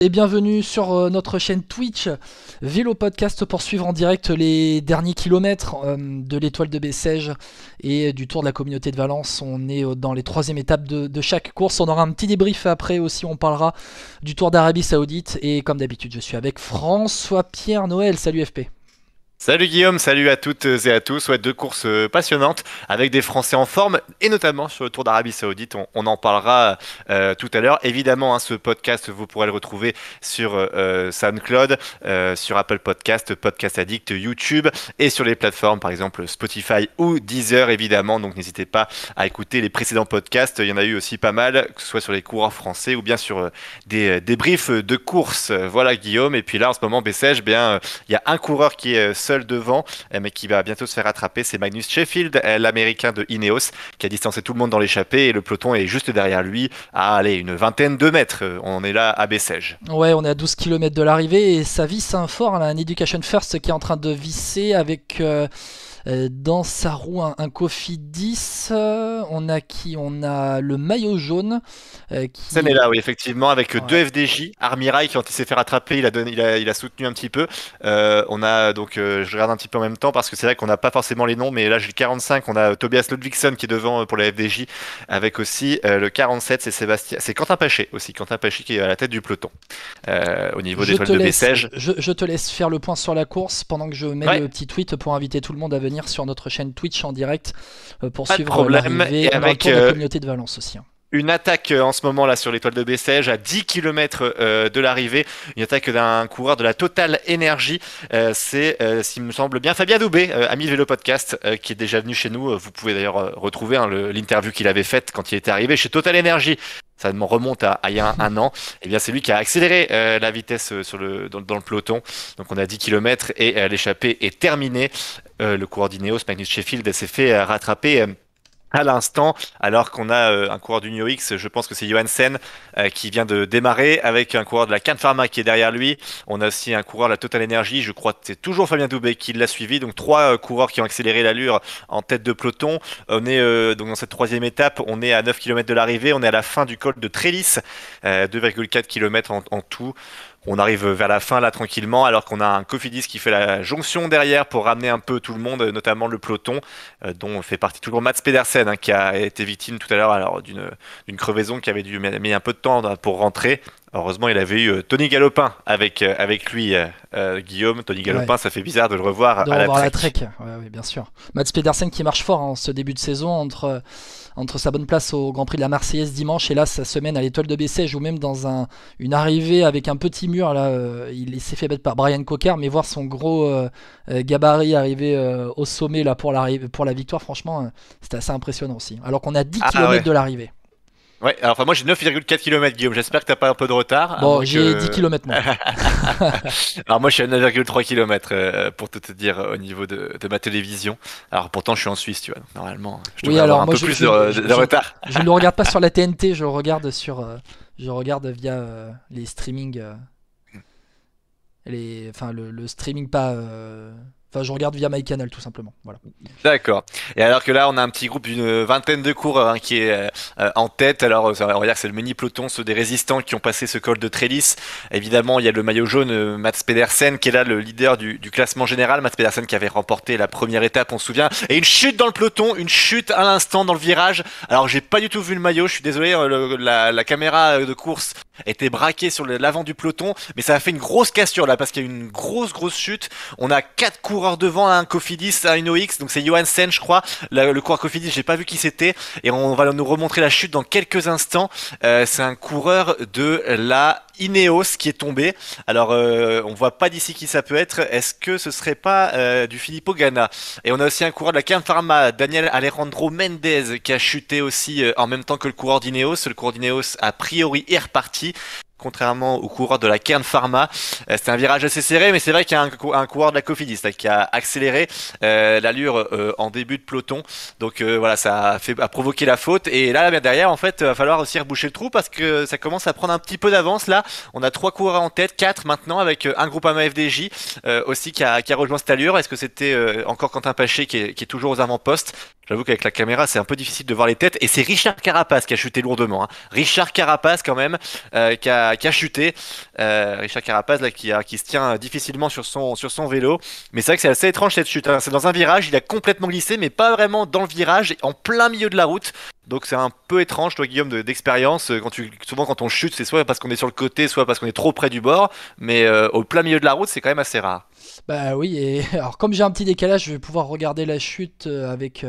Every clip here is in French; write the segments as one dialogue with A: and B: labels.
A: Et bienvenue sur notre chaîne Twitch Vélo Podcast pour suivre en direct les derniers kilomètres de l'étoile de Bessèges et du Tour de la Communauté de Valence. On est dans les troisième étapes de chaque course. On aura un petit débrief après aussi, on parlera du Tour d'Arabie Saoudite. Et comme d'habitude, je suis avec François-Pierre Noël. Salut FP.
B: Salut Guillaume, salut à toutes et à tous. Ouais, deux courses passionnantes avec des Français en forme et notamment sur le Tour d'Arabie Saoudite. On en parlera tout à l'heure. Évidemment, ce podcast, vous pourrez le retrouver sur SoundCloud, sur Apple Podcast, Podcast Addict, YouTube et sur les plateformes, par exemple Spotify ou Deezer, évidemment. Donc n'hésitez pas à écouter les précédents podcasts. Il y en a eu aussi pas mal, que ce soit sur les coureurs français ou bien sur des débriefs de courses. Voilà Guillaume. Et puis là, en ce moment, Bessèges, il y a un coureur qui est seul devant, mais qui va bientôt se faire rattraper. C'est Magnus Sheffield, l'américain de Ineos, qui a distancé tout le monde dans l'échappée et le peloton est juste derrière lui à une vingtaine de mètres. On est là à Bessèges.
A: Ouais, on est à 12 km de l'arrivée et ça visse un fort, un Education First qui est en train de visser avec dans sa roue un Cofidis. On a qui? On a le maillot jaune qui...
B: Ça est là, oui, effectivement, avec
A: Ouais.
B: deux FDJ. Armirail, quand il s'est fait rattraper, il a soutenu un petit peu. On a donc, je regarde un petit peu en même temps parce que c'est vrai qu'on n'a pas forcément les noms, mais là j'ai le 45, on a Tobias Ludvigsson qui est devant pour la FDJ, avec aussi le 47, c'est Quentin Paché aussi, Quentin Paché qui est à la tête du peloton au niveau des étoiles de Bessèges.
A: Je te laisse faire le point sur la course pendant que je mets
B: Ouais.
A: le petit tweet pour inviter tout le monde à venir sur notre chaîne Twitch en direct pour
B: Pas de
A: suivre
B: problème.
A: l'arrivée
B: Et
A: dans le
B: avec
A: Tour de la Communauté de Valence aussi.
B: une attaque en ce moment là sur l'étoile de Bessèges à 10 km de l'arrivée, une attaque d'un coureur de la Total Energy, c'est s'il me semble bien Fabien Doubé, ami de Vélo Podcast, qui est déjà venu chez nous. Vous pouvez d'ailleurs retrouver l'interview qu'il avait faite quand il était arrivé chez Total Energy. Ça me remonte à il y a un an. Et bien c'est lui qui a accéléré la vitesse dans le peloton. Donc on a 10 km et l'échappée est terminée. Le coureur d'Ineos, Magnus Sheffield, s'est fait rattraper à l'instant, alors qu'on a un coureur d'Unio X, je pense que c'est Johansen qui vient de démarrer, avec un coureur de la Can Pharma qui est derrière lui. On a aussi un coureur de la Total Energy, je crois que c'est toujours Fabien Doubé qui l'a suivi. Donc trois coureurs qui ont accéléré l'allure en tête de peloton. On est donc dans cette troisième étape, on est à 9 km de l'arrivée, on est à la fin du col de Trellis, 2,4 km en tout. On arrive vers la fin là tranquillement, alors qu'on a un Cofidis qui fait la jonction derrière pour ramener un peu tout le monde, notamment le peloton, dont fait partie toujours Mats Pedersen, qui a été victime tout à l'heure alors d'une crevaison qui avait dû mettre un peu de temps pour rentrer. Heureusement, il avait eu Tony Galopin avec lui, Guillaume. Tony Galopin,
A: Ouais.
B: ça fait bizarre de le revoir
A: De
B: à la
A: revoir la
B: Trek.
A: Trek, ouais, bien sûr. Mats Pedersen qui marche fort en ce début de saison entre sa bonne place au Grand Prix de la Marseillaise dimanche et là sa semaine à l'étoile de Bessèges ou même dans une arrivée avec un petit mur. Là, il s'est fait battre par Brian Cocker, mais voir son gros gabarit arriver au sommet là, pour la victoire, franchement, c'était assez impressionnant aussi. Alors qu'on a 10
B: Ah
A: km
B: ouais.
A: de l'arrivée.
B: Ouais, alors enfin, moi j'ai 9,4 km, Guillaume. J'espère que t'as pas un peu de retard. À
A: Bon,
B: moins
A: j'ai
B: que...
A: 10 km moins.
B: Alors moi je suis à 9,3 km pour tout te dire au niveau de ma télévision. Alors pourtant je suis en Suisse, tu vois. Donc, normalement, je
A: Oui,
B: devrais avoir
A: alors
B: un
A: moi
B: peu plus de retard.
A: je ne le regarde pas sur la TNT, je regarde je regarde via les streamings, enfin le streaming pas, enfin je regarde via MyCanal tout simplement. Voilà.
B: D'accord. Et alors que là, on a un petit groupe d'une vingtaine de coureurs qui est en tête. Alors, on va dire que c'est le mini peloton, ceux des résistants qui ont passé ce col de Trellis. Évidemment, il y a le maillot jaune, Mats Pedersen, qui est là le leader du classement général. Mats Pedersen qui avait remporté la première étape, on se souvient. Et une chute dans le peloton, une chute à l'instant dans le virage. Alors, j'ai pas du tout vu le maillot, je suis désolé, la caméra de course était braquée sur l'avant du peloton, mais ça a fait une grosse cassure là, parce qu'il y a eu une grosse chute. On a quatre coureurs devant, un Cofidis, un Uno X, donc c'est Johansen, je crois. Le coureur Cofidis, j'ai pas vu qui c'était, et on va nous remontrer la chute dans quelques instants. C'est un coureur de la Ineos qui est tombé. Alors, on voit pas d'ici qui ça peut être. Est-ce que ce serait pas du Filippo Ganna? Et on a aussi un coureur de la Can Pharma, Daniel Alejandro Mendez, qui a chuté aussi en même temps que le coureur d'Ineos. Le coureur d'Ineos, a priori, est reparti. Contrairement au coureur de la Kern Pharma, c'était un virage assez serré, mais c'est vrai qu'il y a un coureur de la Cofidis là, qui a accéléré l'allure en début de peloton. Donc voilà, a provoqué la faute. Et là, derrière, en fait, va falloir aussi reboucher le trou parce que ça commence à prendre un petit peu d'avance. Là, on a trois coureurs en tête, quatre maintenant, avec un groupe AMA FDJ aussi qui a rejoint cette allure. Est-ce que c'était encore Quentin Paché qui est toujours aux avant-postes? J'avoue qu'avec la caméra, c'est un peu difficile de voir les têtes. Et c'est Richard Carapace qui a chuté lourdement, hein. Richard Carapace, quand même, qui a chuté. Richard Carapace, là, qui se tient difficilement sur son vélo. Mais c'est vrai que c'est assez étrange cette chute, hein. C'est dans un virage, il a complètement glissé, mais pas vraiment dans le virage, en plein milieu de la route. Donc c'est un peu étrange, toi, Guillaume, d'expérience. Souvent, quand on chute, c'est soit parce qu'on est sur le côté, soit parce qu'on est trop près du bord. Mais au plein milieu de la route, c'est quand même assez rare.
A: Bah oui, et alors comme j'ai un petit décalage, je vais pouvoir regarder la chute avec.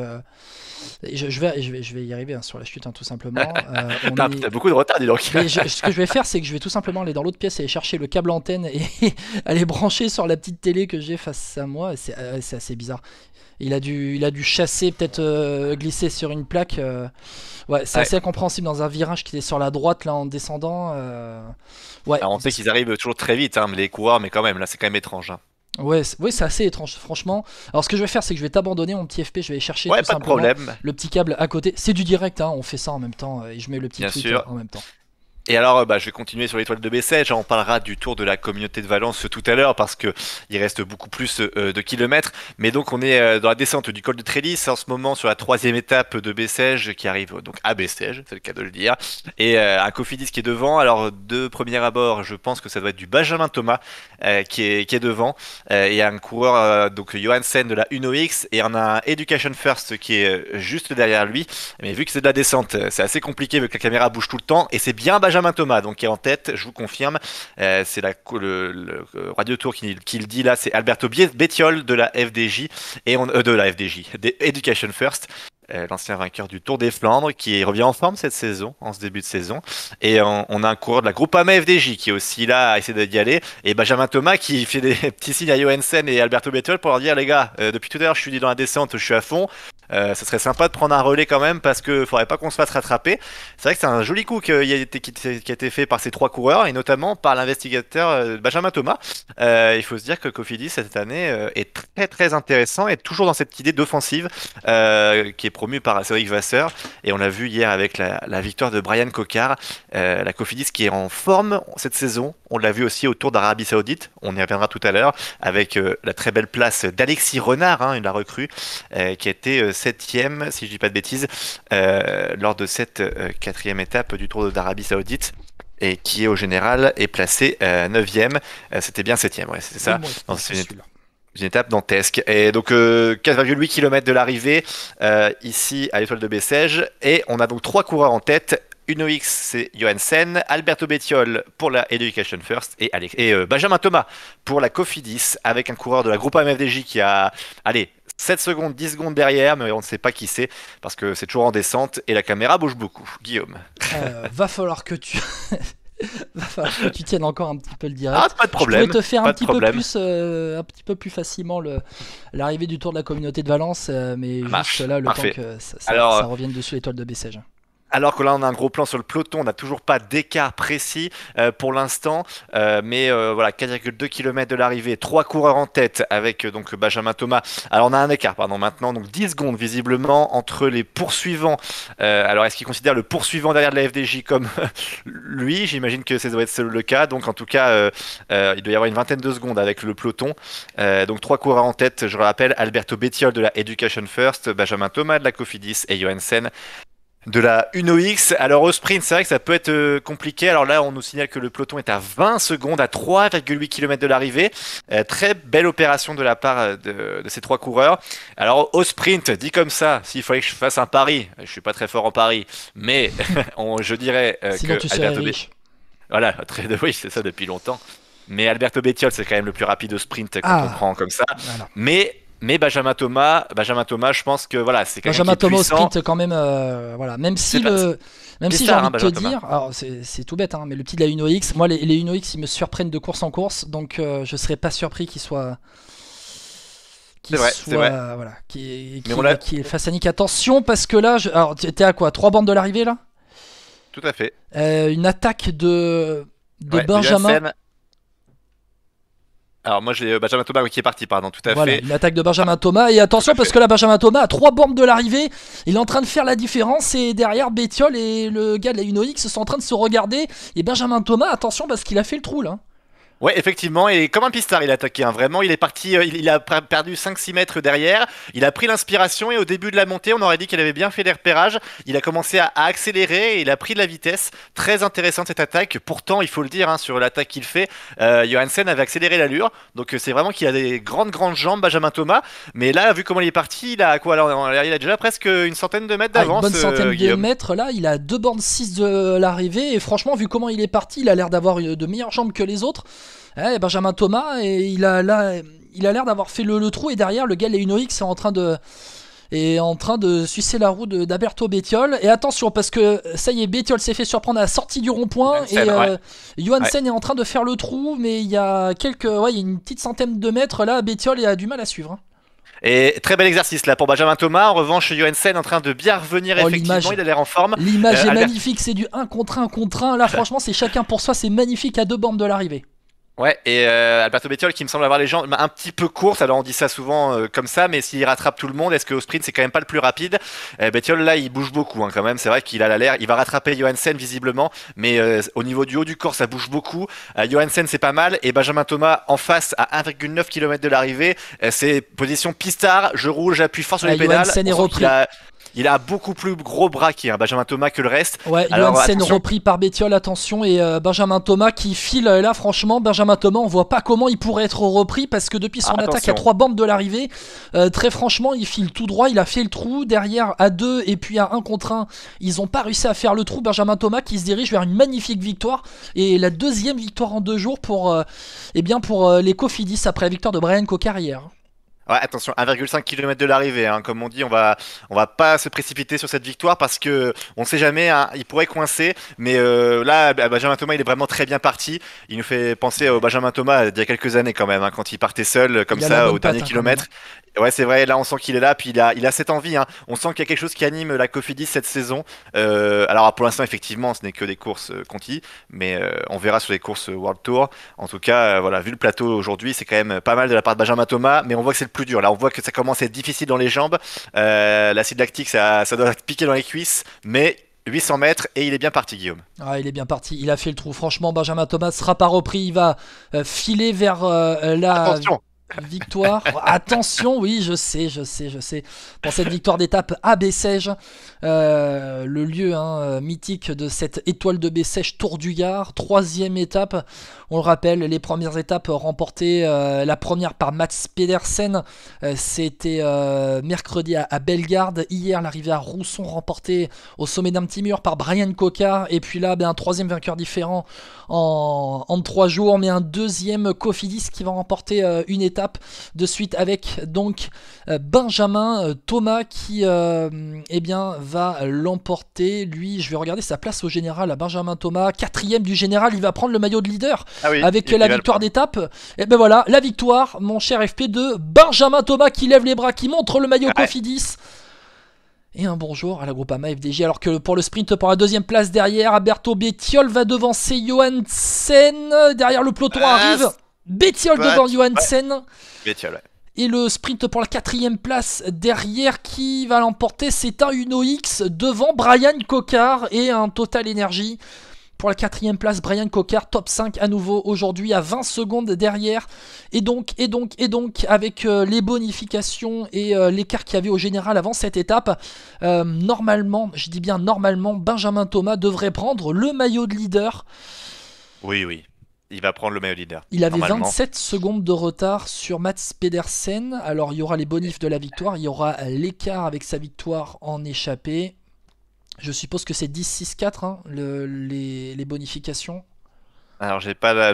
A: Je vais y arriver hein, sur la chute, hein, tout simplement.
B: T'as beaucoup de retard, dis donc.
A: Mais ce que je vais faire, c'est que je vais tout simplement aller dans l'autre pièce et aller chercher le câble antenne et aller brancher sur la petite télé que j'ai face à moi. C'est assez bizarre. Il a dû chasser, peut-être glisser sur une plaque. Ouais, c'est
B: Ouais.
A: assez incompréhensible dans un virage qui est sur la droite là en descendant. Ouais,
B: Alors, on sait qu'ils arrivent toujours très vite, hein, les coureurs, mais quand même, là, c'est quand même étrange, hein.
A: ouais, ouais, c'est assez étrange, franchement. Alors, ce que je vais faire, c'est que je vais t'abandonner mon petit FP. Je vais aller chercher
B: Ouais,
A: tout
B: pas de
A: simplement
B: problème,
A: le petit câble à côté. C'est du direct, hein, on fait ça en même temps et je mets le petit
B: bien
A: tweet
B: sûr.
A: en même temps.
B: Et alors, je vais continuer sur l'étoile de Bessèges. On parlera du Tour de la communauté de Valence tout à l'heure parce que il reste beaucoup plus de kilomètres. Mais donc, on est dans la descente du col de Trélis en ce moment sur la troisième étape de Bessèges qui arrive donc à Bessèges, c'est le cas de le dire. Et un Cofidis qui est devant. Alors, de premier abord, je pense que ça doit être du Benjamin Thomas qui est devant. Il y a un coureur, donc Johansen de la Uno X, et on a un Education First qui est juste derrière lui. Mais vu que c'est de la descente, c'est assez compliqué vu que la caméra bouge tout le temps. Et c'est bien Benjamin Thomas donc qui est en tête, je vous confirme. C'est le Radio Tour qui le dit là, c'est Alberto Bettiol de la FDJ de la FDJ, des Education First. L'ancien vainqueur du Tour des Flandres qui revient en forme cette saison, en ce début de saison. Et on a un coureur de la Groupama FDJ qui est aussi là à essayer d'y aller. Et Benjamin Thomas qui fait des petits signes à Johansen et Alberto Bettiol pour leur dire les gars, depuis tout à l'heure je suis dans la descente, je suis à fond. Ça serait sympa de prendre un relais quand même parce que faudrait pas qu'on se fasse rattraper. C'est vrai que c'est un joli coup qui a été fait par ces trois coureurs et notamment par l'investigateur Benjamin Thomas. Il faut se dire que Cofidis cette année est très très intéressant et toujours dans cette idée d'offensive qui est promue par Cédric Vasseur. Et on l'a vu hier avec la victoire de Brian Cocard. La Cofidis qui est en forme cette saison. On l'a vu aussi au Tour d'Arabie Saoudite. On y reviendra tout à l'heure avec la très belle place d'Alexis Renard, hein, la recrue, qui a été septième, si je dis pas de bêtises, lors de cette quatrième étape du Tour d'Arabie Saoudite. Et qui au général est placé 9e. C'était bien 7e, ouais, c'est ça. Non, c'est une étape dantesque. Et donc 4,8 km de l'arrivée ici à l'étoile de Bessèges. Et on a donc trois coureurs en tête. Uno X, c'est Johansen, Alberto Bettiol pour la Education First et Benjamin Thomas pour la Cofidis avec un coureur de la Groupe AMFDJ qui a, allez, 7 secondes, 10 secondes derrière, mais on ne sait pas qui c'est parce que c'est toujours en descente et la caméra bouge beaucoup. Guillaume.
A: Va falloir que tu. Va falloir que tu tiennes encore un petit peu le direct.
B: Ah, pas de problème.
A: Je pourrais te faire un petit peu plus facilement l'arrivée du Tour de la communauté de Valence, mais juste là, le
B: Parfait.
A: temps que ça revienne dessus l'étoile de Bessèges.
B: Alors que là, on a un gros plan sur le peloton, on n'a toujours pas d'écart précis pour l'instant, mais voilà, 4,2 km de l'arrivée, 3 coureurs en tête avec donc Benjamin Thomas. Alors on a un écart, pardon, maintenant, donc 10 secondes visiblement entre les poursuivants. Alors est-ce qu'il considère le poursuivant derrière de la FDJ comme lui? J'imagine que ça doit être le cas, donc en tout cas, il doit y avoir une vingtaine de secondes avec le peloton. Donc 3 coureurs en tête, je le rappelle, Alberto Bettiol de la Education First, Benjamin Thomas de la Cofidis et Johansen de la Uno X. Alors au sprint, c'est vrai que ça peut être compliqué. Alors là, on nous signale que le peloton est à 20 secondes, à 3,8 km de l'arrivée. Très belle opération de la part de ces trois coureurs. Alors au sprint, dit comme ça, s'il fallait que je fasse un pari, je suis pas très fort en pari, mais je dirais
A: sinon
B: que
A: tu serais riche.
B: Voilà, oui, c'est ça depuis longtemps. Mais Alberto Bettiol, c'est quand même le plus rapide au sprint quand on prend comme ça.
A: Voilà.
B: Mais Benjamin Thomas, je pense que voilà, c'est quelqu'un qui est
A: Thomas au
B: puissant.
A: sprint quand même, voilà. Même si j'ai envie de te dire, alors c'est tout bête, hein, mais le petit de la Uno X, moi les Uno X ils me surprennent de course en course, donc je serais pas surpris qu'il soit. Voilà, qui fasse Annick. Attention parce que là, alors t'es à quoi, 3 bandes de l'arrivée là?
B: Tout à fait.
A: Une attaque de Benjamin.
B: Alors moi j'ai Benjamin Thomas qui est parti, pardon, tout à fait.
A: Une attaque de Benjamin Thomas, et attention parce que là Benjamin Thomas à 3 bornes de l'arrivée, il est en train de faire la différence, et derrière Bettiol et le gars de la Uno X sont en train de se regarder, et Benjamin Thomas, attention parce qu'il a fait le trou là.
B: Ouais, effectivement, et comme un pistard, il a attaqué, hein. Vraiment, il est parti, il a perdu 5-6 mètres derrière, il a pris l'inspiration et au début de la montée, on aurait dit qu'il avait bien fait les repérages, il a commencé à accélérer et il a pris de la vitesse. Très intéressante cette attaque, pourtant, il faut le dire, hein, sur l'attaque qu'il fait, Johansen avait accéléré l'allure, donc c'est vraiment qu'il a des grandes jambes, Benjamin Thomas, mais là, vu comment il est parti, il a quoi, alors, il a déjà presque une centaine de mètres
A: Ah, une
B: d'avance,
A: bonne centaine de
B: Guillaume.
A: mètres là, il a 2 bornes 6 de l'arrivée et franchement vu comment il est parti, il a l'air d'avoir de meilleures jambes que les autres. Benjamin Thomas et il a l'air d'avoir fait le trou et derrière le gars Léunoïx est en train de sucer la roue d'Alberto Bettiol. Et attention parce que ça y est, Bettiol s'est fait surprendre à la sortie du rond-point et
B: Ouais.
A: Johansen est en train de faire le trou mais il y a il y a une petite centaine de mètres là, Bettiol a du mal à suivre, hein.
B: Et très bel exercice là pour Benjamin Thomas. En revanche, Johansen en train de bien revenir
A: Oh,
B: effectivement. Il a l'air en forme.
A: l'image est
B: Albert...
A: magnifique, c'est du 1 contre 1 contre 1. Là, franchement, c'est chacun pour soi, c'est magnifique à 2 bornes de l'arrivée.
B: Ouais, et Alberto Bettiol qui me semble avoir les jambes un petit peu courtes. Alors on dit ça souvent comme ça, mais s'il rattrape tout le monde, est-ce qu'au sprint c'est quand même pas le plus rapide? Bettiol là, il bouge beaucoup, hein, quand même. C'est vrai qu'il a l'air, il va rattraper Johansen visiblement, mais au niveau du haut du corps, ça bouge beaucoup. Johansen c'est pas mal, et Benjamin Thomas en face à 1,9 km de l'arrivée. C'est position pistard. Je roule, j'appuie fort sur les pédales.
A: Johansen est
B: On sent
A: repris.
B: il a beaucoup plus gros bras qui Benjamin Thomas que le reste.
A: Ouais,
B: Alors
A: Johansen
B: attention.
A: repris par Bettiol, attention, et Benjamin Thomas qui file là, franchement, Benjamin Thomas, on voit pas comment il pourrait être repris parce que depuis son attaque à 3 bornes de l'arrivée, très franchement, il file tout droit, il a fait le trou, derrière à 2 et puis à 1 contre 1, ils ont pas réussi à faire le trou. Benjamin Thomas qui se dirige vers une magnifique victoire et la deuxième victoire en 2 jours pour les Cofidis après la victoire de Brian Cocard hier.
B: Ouais, attention, 1,5 km de l'arrivée, hein. Comme on dit, on va pas se précipiter sur cette victoire parce que on sait jamais, hein, il pourrait coincer. Mais là, Benjamin Thomas, il est vraiment très bien parti. Il nous fait penser au Benjamin Thomas d'il y a quelques années quand même, hein, quand il partait seul comme ça au dernier kilomètre. Ouais, c'est vrai, là on sent qu'il est là, puis il a cette envie, hein. On sent qu'il y a quelque chose qui anime la Cofidis cette saison. Alors pour l'instant, effectivement, ce n'est que des courses Conti, mais on verra sur les courses World Tour. En tout cas, voilà, vu le plateau aujourd'hui, c'est quand même pas mal de la part de Benjamin Thomas, mais on voit que c'est le plus dur. Là, on voit que ça commence à être difficile dans les jambes. L'acide lactique, ça doit piquer dans les cuisses, mais 800 mètres et il est bien parti, Guillaume.
A: Ah, il est bien parti, il a fait le trou. Franchement, Benjamin Thomas sera pas repris, il va filer vers la...
B: Attention.
A: Victoire, attention, oui, je sais. Pour cette victoire d'étape à Bessèges, le lieu mythique de cette étoile de Bessèges, Tour du Gard, 3e étape. On le rappelle, les premières étapes remportées, la première par Mats Pedersen, c'était mercredi à Bellegarde. Hier, l'arrivée à Rousson remportée au sommet d'un petit mur par Brian Cocard. Et puis là, un troisième vainqueur différent en 3 jours, mais un deuxième Cofidis qui va remporter une étape de suite avec donc Benjamin Thomas qui va l'emporter. Lui, je vais regarder sa place au général à Benjamin Thomas, 4e du général, il va prendre le maillot de leader avec la victoire d'étape. Et ben voilà, la victoire, mon cher FP2, Benjamin Thomas qui lève les bras, qui montre le maillot Cofidis. Et un bonjour à la Groupama FDJ. Alors que pour le sprint, pour la 2e place derrière, Alberto Bettiol va devancer Johansen. Derrière le peloton arrive Bettiol devant Johansen.
B: Bettiol, ouais.
A: Et le sprint pour la 4e place derrière, qui va l'emporter? C'est un Uno-X devant Brian Cocard et un Total Energy. Pour la 4e place, Brian Cocard, top 5 à nouveau aujourd'hui à 20 secondes derrière. Et donc avec les bonifications et l'écart qu'il y avait au général avant cette étape, normalement, je dis bien normalement, Benjamin Thomas devrait prendre le maillot de leader.
B: Oui. Il va prendre le maillot leader.
A: Il avait 27 secondes de retard sur Mats Pedersen. Alors il y aura les bonifs de la victoire, il y aura l'écart avec sa victoire en échappée. Je suppose que c'est 10-6-4 les bonifications.
B: Alors je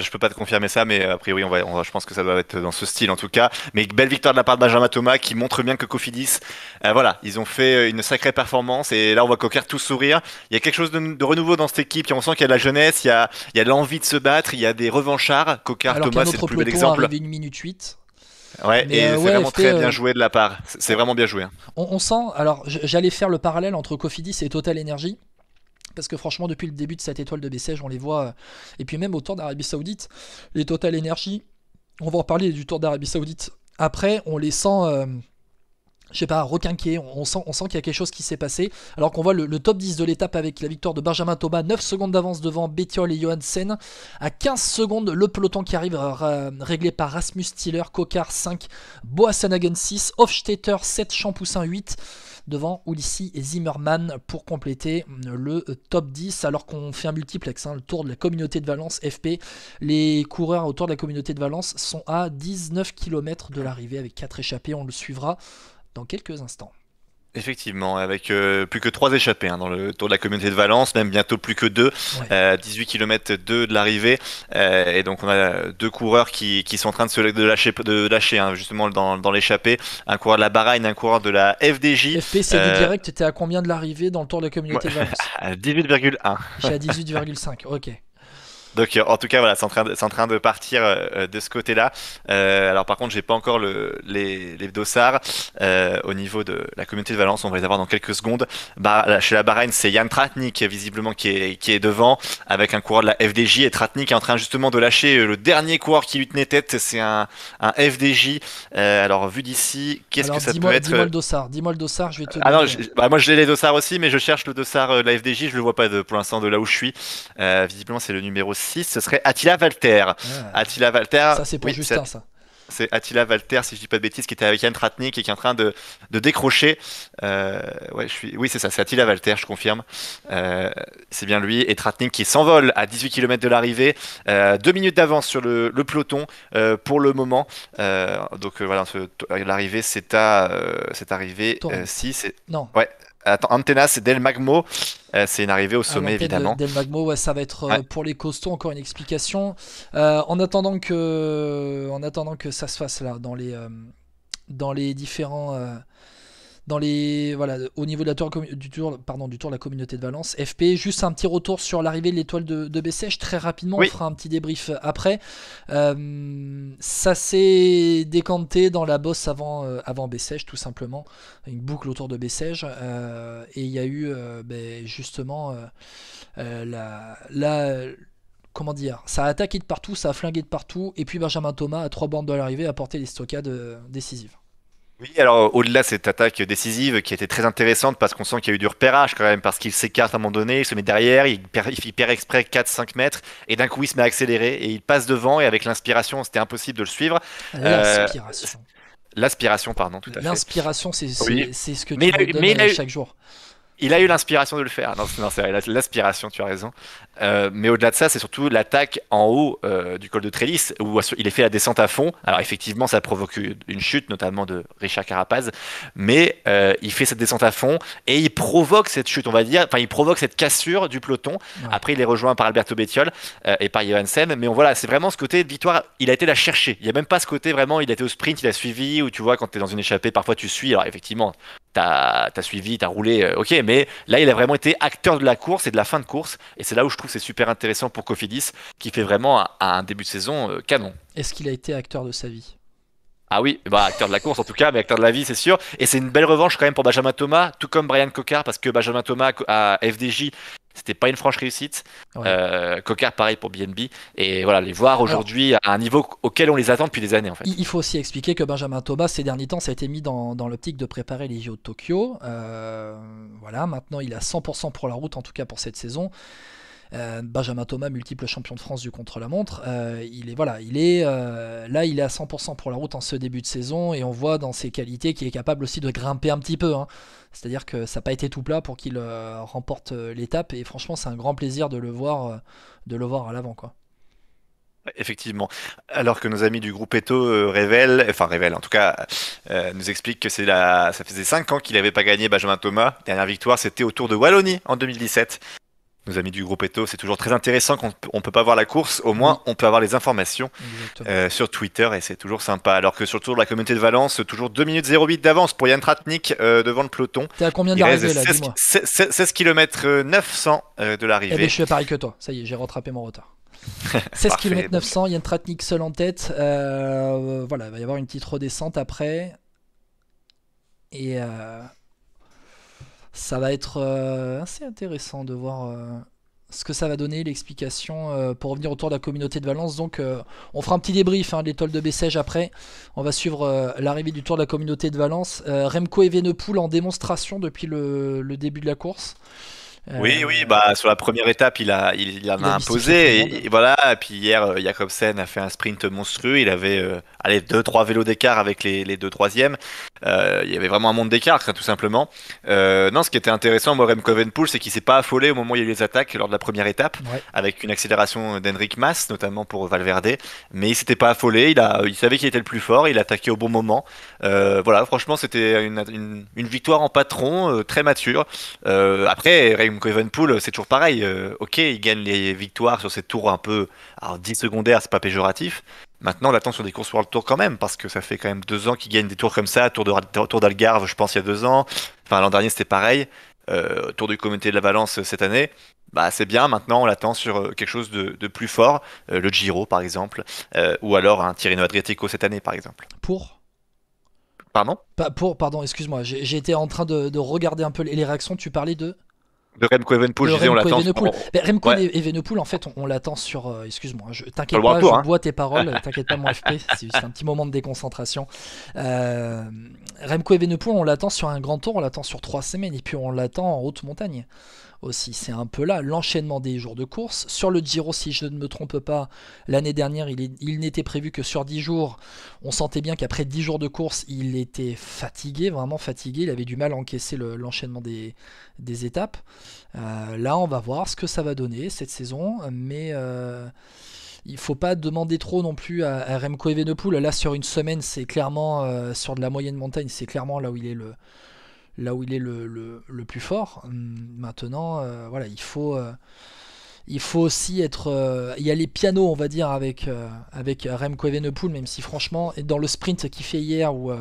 B: peux pas te confirmer ça, mais a priori je pense que ça doit être dans ce style en tout cas. Mais belle victoire de la part de Benjamin Thomas qui montre bien que Cofidis, voilà, ils ont fait une sacrée performance et là on voit Cocard tout sourire. Il y a quelque chose de renouveau dans cette équipe. On sent qu'il y a de la jeunesse, il y a de l'envie de se battre, il y a des revanchards. Cocard,
A: alors
B: Thomas, c'est le plus bel exemple.
A: Arrivé 1 minute 8.
B: Ouais, mais et c'est vraiment très bien joué de la part. C'est vraiment bien joué.
A: On sent, alors j'allais faire le parallèle entre Cofidis et Total Energy. Parce que franchement, depuis le début de cette étoile de Bessèges, on les voit. Et puis même au Tour d'Arabie Saoudite, les Total Energy, on va en parler du Tour d'Arabie Saoudite après, on les sent je sais pas, requinqué. On sent qu'il y a quelque chose qui s'est passé. Alors qu'on voit le top 10 de l'étape avec la victoire de Benjamin Thomas, 9 secondes d'avance devant Bettiol et Johansen. À 15 secondes, le peloton qui arrive réglé par Rasmus Stiller, Kokar 5, Boassenhagen 6, Hofstetter 7, Champoussin 8. Devant Ulissi et Zimmermann pour compléter le top 10, alors qu'on fait un multiplex, le Tour de la Communauté de Valence FP. Les coureurs autour de la Communauté de Valence sont à 19 km de l'arrivée avec 4 échappés. On le suivra dans quelques instants.
B: Effectivement, avec plus que 3 échappés dans le Tour de la Communauté de Valence, même bientôt plus que 2,
A: Ouais.
B: 18 km 2 de l'arrivée, et donc on a 2 coureurs qui sont en train de lâcher justement dans l'échappée, un coureur de la Bahreïn, un coureur de la FDJ.
A: FP, c'est du direct, t'étais à combien de l'arrivée dans le Tour de la Communauté de Valence?
B: À 18,1.
A: J'ai à 18,5, ok.
B: Donc en tout cas voilà, c'est en train de partir de ce côté-là. Alors par contre, j'ai pas encore les dossards au niveau de la Communauté de Valence. On va les avoir dans quelques secondes. Chez la Bahreïn, c'est Jan Tratnik visiblement qui est devant avec un coureur de la FDJ, et Tratnik est en train justement de lâcher le dernier coureur qui lui tenait tête. C'est un FDJ. Alors vu d'ici, qu'est-ce que
A: Alors
B: ça peut être?
A: dis-moi le dossard, je vais te
B: Ah non,
A: donner.
B: moi j'ai les dossards aussi, mais je cherche le dossard de la FDJ, je le vois pas pour l'instant de là où je suis. Visiblement, c'est le numéro 6, ce serait Attila Valter.
A: Ah,
B: Attila Valter,
A: ça, c'est pour
B: oui,
A: Justin, ça.
B: c'est Attila Valter, si je dis pas de bêtises, qui était avec Jan Tratnik et qui est en train de décrocher. Oui, c'est ça, c'est Attila Valter, je confirme. C'est bien lui. Et Tratnik qui s'envole à 18 km de l'arrivée. 2 minutes d'avance sur le peloton pour le moment. Voilà, l'arrivée, cette arrivée,
A: Torrent.
B: si, c'est.
A: Non.
B: Ouais. Attends, Antenas, c'est Del Magmo. C'est une arrivée au
A: À
B: sommet,
A: l'antenne
B: évidemment.
A: d'El Magmo, ouais, ça va être
B: Ouais.
A: pour les costauds encore une explication. En attendant que ça se fasse là, dans les différents, voilà, au niveau de du tour de la Communauté de Valence, FP, juste un petit retour sur l'arrivée de l'étoile de Bessèges. Très rapidement, on
B: Oui,
A: fera un petit débrief après. Ça s'est décanté dans la bosse avant Bessèges, tout simplement. Une boucle autour de Bessèges. Et il y a eu justement comment dire, ça a attaqué de partout, ça a flingué de partout. Et puis Benjamin Thomas, à 3 bornes de l'arrivée, a porté les stockades décisives.
B: oui, alors au-delà de cette attaque décisive qui était très intéressante parce qu'on sent qu'il y a eu du repérage quand même, parce qu'il s'écarte à un moment donné, il se met derrière, il perd exprès 4-5 mètres, et d'un coup il se met à accélérer et il passe devant, et avec l'inspiration c'était impossible de le suivre. Euh,
A: L'aspiration.
B: L'aspiration, pardon, tout à fait.
A: L'inspiration,
B: Oui.
A: c'est ce que
B: Mais
A: tu me
B: mais
A: donnes chaque jour.
B: il a eu l'inspiration de le faire. Non, non, c'est vrai, l'aspiration, tu as raison. Mais au-delà de ça, c'est surtout l'attaque en haut du col de Trélisse, où il est fait la descente à fond. Alors effectivement, ça provoque une chute, notamment de Richard Carapaz, mais il fait cette descente à fond et il provoque cette chute, on va dire. Enfin, il provoque cette cassure du peloton.
A: Ouais.
B: Après, il est rejoint par Alberto Bettiol et par Johansen. Mais voilà, c'est vraiment ce côté de victoire. Il a été la chercher. Il n'y a même pas ce côté vraiment. Il a été au sprint, il a suivi. Où tu vois, quand tu es dans une échappée, parfois tu suis. Alors effectivement, t'as suivi, t'as roulé, ok, mais là il a vraiment été acteur de la course et de la fin de course, et c'est là où je trouve c'est super intéressant pour Cofidis, qui fait vraiment un début de saison canon.
A: Est-ce qu'il a été acteur de sa vie?
B: Ah oui, bah acteur de la course en tout cas, mais acteur de la vie c'est sûr, et c'est une belle revanche quand même pour Benjamin Thomas, tout comme Brian Cocard, parce que Benjamin Thomas à FDJ, c'était pas une franche réussite.
A: Ouais.
B: Cocard pareil pour BNB, et voilà, les voir
A: Alors,
B: aujourd'hui à un niveau auquel on les attend depuis des années en fait.
A: il faut aussi expliquer que Benjamin Thomas, ces derniers temps, ça a été mis dans l'optique de préparer les JO de Tokyo. Voilà, maintenant il est à 100% pour la route, en tout cas pour cette saison. Benjamin Thomas, multiple champion de France du contre-la-montre, il est à 100% pour la route en ce début de saison, et on voit dans ses qualités qu'il est capable aussi de grimper un petit peu. C'est-à-dire que ça n'a pas été tout plat pour qu'il remporte l'étape, et franchement c'est un grand plaisir de le voir à l'avant, quoi.
B: Effectivement. Alors que nos amis du groupe Eto révèlent en tout cas, nous expliquent que ça faisait 5 ans qu'il n'avait pas gagné Benjamin Thomas. Dernière victoire, c'était au Tour de Wallonie en 2017. Nos amis du groupe Eto, c'est toujours très intéressant quand on peut pas voir la course, au
A: Oui,
B: moins on peut avoir les informations
A: exactement.
B: sur Twitter et c'est toujours sympa. Alors que sur le Tour de la Communauté de Valence, toujours 2 minutes 08 d'avance pour Jan Tratnik devant le peloton.
A: T'es à combien
B: Il reste
A: d'arrivée là, dis-moi?
B: 16 km 900 de
A: Eh ben,
B: l'arrivée.
A: je fais pareil que toi. Ça y est, j'ai rattrapé mon retard. 16
B: Parfait.
A: km 900, Yann Tratnik seul en tête. Voilà, il va y avoir une petite redescente après. Et ça va être assez intéressant de voir ce que ça va donner, l'explication pour revenir autour de la communauté de Valence. Donc on fera un petit débrief de l'étoile de Bessèges après. On va suivre l'arrivée du tour de la communauté de Valence. Remco Evenepoel en démonstration depuis le début de la course.
B: Oui, oui, bah sur la première étape, il en
A: Il
B: a
A: a mystifié tout le
B: imposé
A: monde.
B: et voilà. Et puis hier, Jacobsen a fait un sprint monstrueux. Il avait, allez, deux, trois vélos d'écart avec les deux troisièmes. Il y avait vraiment un monde d'écart, tout simplement. Non, ce qui était intéressant, moi, Remco Evenepoel, c'est qu'il s'est pas affolé au moment où il y a eu les attaques lors de la première étape,
A: Ouais.
B: avec une accélération d'Henrik Mas, notamment pour Valverde. Mais il s'était pas affolé. Il savait qu'il était le plus fort. Il a attaqué au bon moment. Voilà, franchement, c'était une victoire en patron, très mature. Après, Remco Evenepoel, c'est toujours pareil. Ok, il gagne les victoires sur ces tours un peu, alors 10 secondaires, c'est pas péjoratif. Maintenant, on l'attend sur des courses World Tour quand même, parce que ça fait quand même 2 ans qu'il gagne des tours comme ça. Tour d'Algarve, je pense, il y a 2 ans. Enfin, l'an dernier, c'était pareil. Tour du Comité de la Valence cette année. Bah, c'est bien. Maintenant, on l'attend sur quelque chose de plus fort. Le Giro, par exemple. Ou alors un Tirreno Adriatico cette année, par exemple.
A: Pour
B: Pardon?
A: Pardon, excuse-moi, j'ai été en train de regarder un peu les réactions. Tu parlais
B: De Remco Evenepoel,
A: de
B: je disais, on
A: Remco
B: l'attend.
A: Evenepoel. Ben, Remco
B: Ouais,
A: Evenepoel, en fait, on l'attend sur. Excuse-moi,
B: sur le
A: t'inquiète
B: World
A: pas,
B: Tour,
A: je
B: hein.
A: bois tes paroles. T'inquiète pas, mon FP, c'est juste un petit moment de déconcentration. Euh, Remco Evenepoel, on l'attend sur un grand tour, on l'attend sur 3 semaines, et puis on l'attend en haute montagne aussi. C'est un peu là l'enchaînement des jours de course. Sur le Giro, si je ne me trompe pas, l'année dernière, il n'était prévu que sur 10 jours. On sentait bien qu'après 10 jours de course, il était fatigué, vraiment fatigué. Il avait du mal à encaisser l'enchaînement des étapes. Là, on va voir ce que ça va donner cette saison, mais il faut pas demander trop non plus à Remco Evenepoel. Là, sur une semaine, c'est clairement sur de la moyenne montagne, c'est clairement là où il est le plus fort. Maintenant, voilà, il faut aussi être. Il y a les pianos, on va dire, avec Remco Evenepoel, même si franchement, dans le sprint qu'il fait hier, où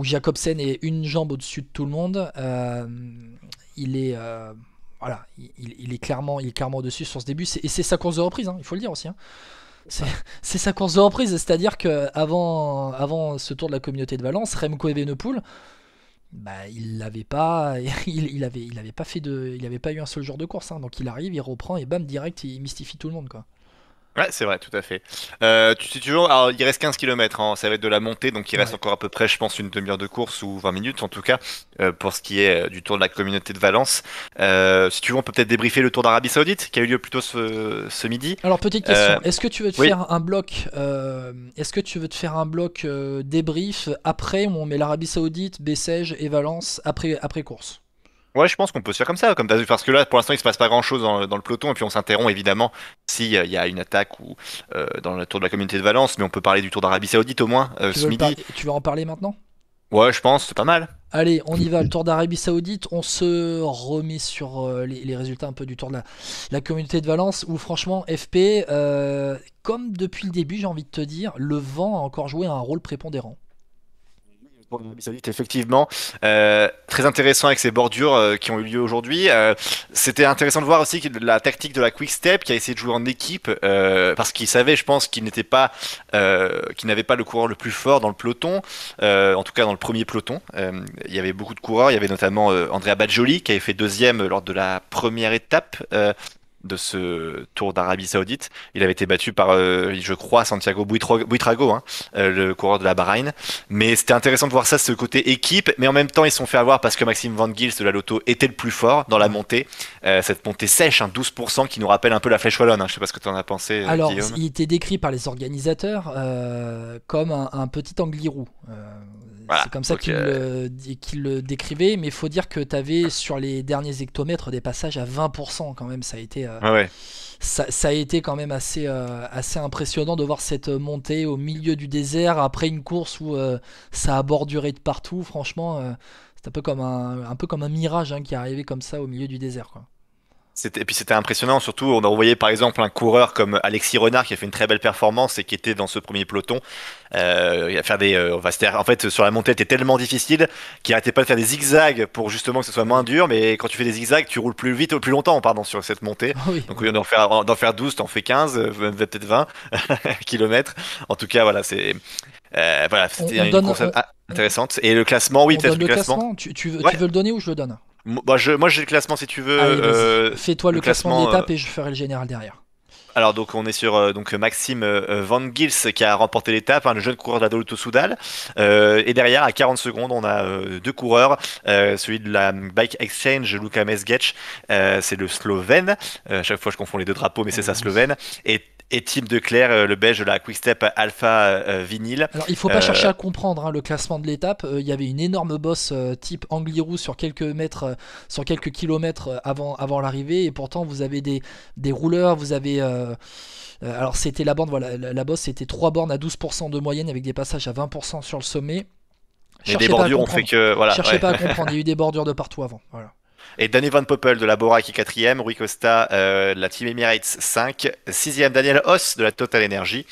A: Jacobsen est une jambe au-dessus de tout le monde, il est. Voilà, il est clairement au-dessus sur ce début. Et c'est sa course de reprise, il faut le dire aussi. C'est c'est sa course de reprise, c'est-à-dire que avant ce tour de la communauté de Valence, Remco Evenepoel, bah, il avait pas il avait pas eu un seul jour de course, donc il arrive, il reprend et bam direct il mystifie tout le monde quoi.
B: Ouais, c'est vrai, tout à fait. Si tu veux, alors il reste 15 km, ça va être de la montée, donc il reste
A: Ouais.
B: encore à peu près, je pense, une demi-heure de course ou 20 minutes en tout cas, pour ce qui est du Tour de la communauté de Valence. Si tu veux, on peut peut-être débriefer le Tour d'Arabie Saoudite, qui a eu lieu plutôt ce midi.
A: Alors petite
B: Euh,
A: question, est-ce que tu veux te
B: oui,
A: faire un bloc débrief après où on met l'Arabie Saoudite, Bessèges et Valence après course.
B: ouais, je pense qu'on peut se faire comme ça, comme t'as vu, parce que là, pour l'instant, il se passe pas grand-chose dans le peloton, et puis on s'interrompt évidemment s'il y a une attaque ou dans le Tour de la communauté de Valence, mais on peut parler du Tour d'Arabie Saoudite au moins ce midi.
A: Tu veux en parler maintenant?
B: Ouais, je pense, c'est pas mal.
A: Allez, on y va, le Tour d'Arabie Saoudite, on se remet sur les résultats un peu du Tour de la communauté de Valence, où franchement, FP, comme depuis le début, j'ai envie de te dire, le vent a encore joué un rôle prépondérant.
B: Pour l'Arabie Saoudite, effectivement, très intéressant avec ces bordures qui ont eu lieu aujourd'hui. C'était intéressant de voir aussi que la tactique de la Quick Step qui a essayé de jouer en équipe parce qu'il savait, je pense, qu'il n'avait pas le coureur le plus fort dans le peloton, en tout cas dans le premier peloton. Il y avait beaucoup de coureurs, il y avait notamment Andrea Bajoli qui avait fait deuxième lors de la première étape. De ce Tour d'Arabie Saoudite. Il avait été battu par, je crois, Santiago Buitrago, le coureur de la Bahreïn. Mais c'était intéressant de voir ça, ce côté équipe, mais en même temps, ils se sont fait avoir parce que Maxime Van Gils de la Lotto était le plus fort dans la
A: Ouais.
B: montée. Cette montée sèche, 12%, qui nous rappelle un peu la Flèche Wallonne. Je sais pas ce que tu en as pensé,
A: Alors,
B: Guillaume.
A: il était décrit par les organisateurs comme un petit anglirou.
B: Voilà,
A: C'est comme ça
B: donc
A: qu'il le décrivait, mais il faut dire que tu avais sur les derniers hectomètres des passages à 20% quand même.
B: ouais, ouais.
A: Ça a été quand même assez impressionnant de voir cette montée au milieu du désert après une course où ça a borduré de partout. Franchement, c'est un peu comme un mirage qui est arrivé comme ça au milieu du désert, quoi.
B: Et puis c'était impressionnant, surtout on a envoyé par exemple un coureur comme Alexis Renard qui a fait une très belle performance et qui était dans ce premier peloton. Il a faire en fait sur la montée elle était tellement difficile qu'il arrêtait pas de faire des zigzags pour justement que ce soit moins
A: Oui.
B: dur, mais quand tu fais des zigzags tu roules plus vite, plus longtemps pardon sur cette montée.
A: Oui,
B: Donc au
A: oui.
B: lieu d'en faire 12, t'en fais 15, peut-être 20 kilomètres. En tout cas voilà,
A: On,
B: c'était
A: on
B: une
A: donne,
B: course
A: on, on-
B: intéressante. Et le classement, oui
A: on
B: peut-être
A: donne
B: le
A: le
B: classement.
A: classement. Tu
B: Ouais.
A: veux le donner ou je le donne?
B: Moi, j'ai le classement si tu veux.
A: Allez, vas-y. Fais-toi
B: Le
A: le classement de
B: classement.
A: l'étape et je ferai le général derrière.
B: Alors donc on est sur donc Maxime Van Gils qui a remporté l'étape, hein, le jeune coureur de la Lotto Soudal. Et derrière à 40 secondes on a deux coureurs, celui de la Bike Exchange, Luka Mesgec, c'est le Slovène. À chaque fois je confonds les deux drapeaux mais c'est ça
A: Oui.
B: Slovène. Et Tim Declercq, le Belge de la Quick-Step Alpha Vinyl.
A: Alors, il faut pas chercher à comprendre hein, le classement de l'étape. Il y avait une énorme bosse type Angliru sur quelques mètres, sur quelques kilomètres avant l'arrivée, et pourtant vous avez des rouleurs, vous avez. Alors, c'était la borne, voilà, la bosse, c'était 3 bornes à 12% de moyenne avec des passages à 20% sur le sommet.
B: Mais des
A: Cherchez pas à
B: bordures ont fait
A: comprendre.
B: que voilà.
A: Cherchez
B: Ouais.
A: pas à comprendre. Il y a eu des bordures de partout avant. Voilà.
B: Et Danny Van Poppel de la Bora qui est quatrième, Rui Costa de la Team Emirates 5, sixième Daniel Hoss de la Total Energy,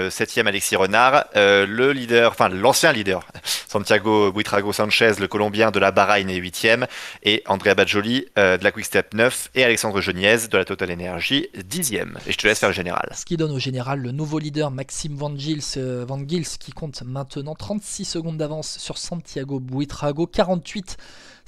B: septième Alexis Renard, le leader, enfin l'ancien leader, Santiago Buitrago Sanchez, le Colombien de la Bahreïn est huitième, et Andrea Bajoli de la Quick-Step 9 et Alexandre Geniez de la Total Energy dixième. Et je te laisse faire le général.
A: Ce qui donne au général le nouveau leader Maxime Van Gils, qui compte maintenant 36 secondes d'avance sur Santiago Buitrago, 48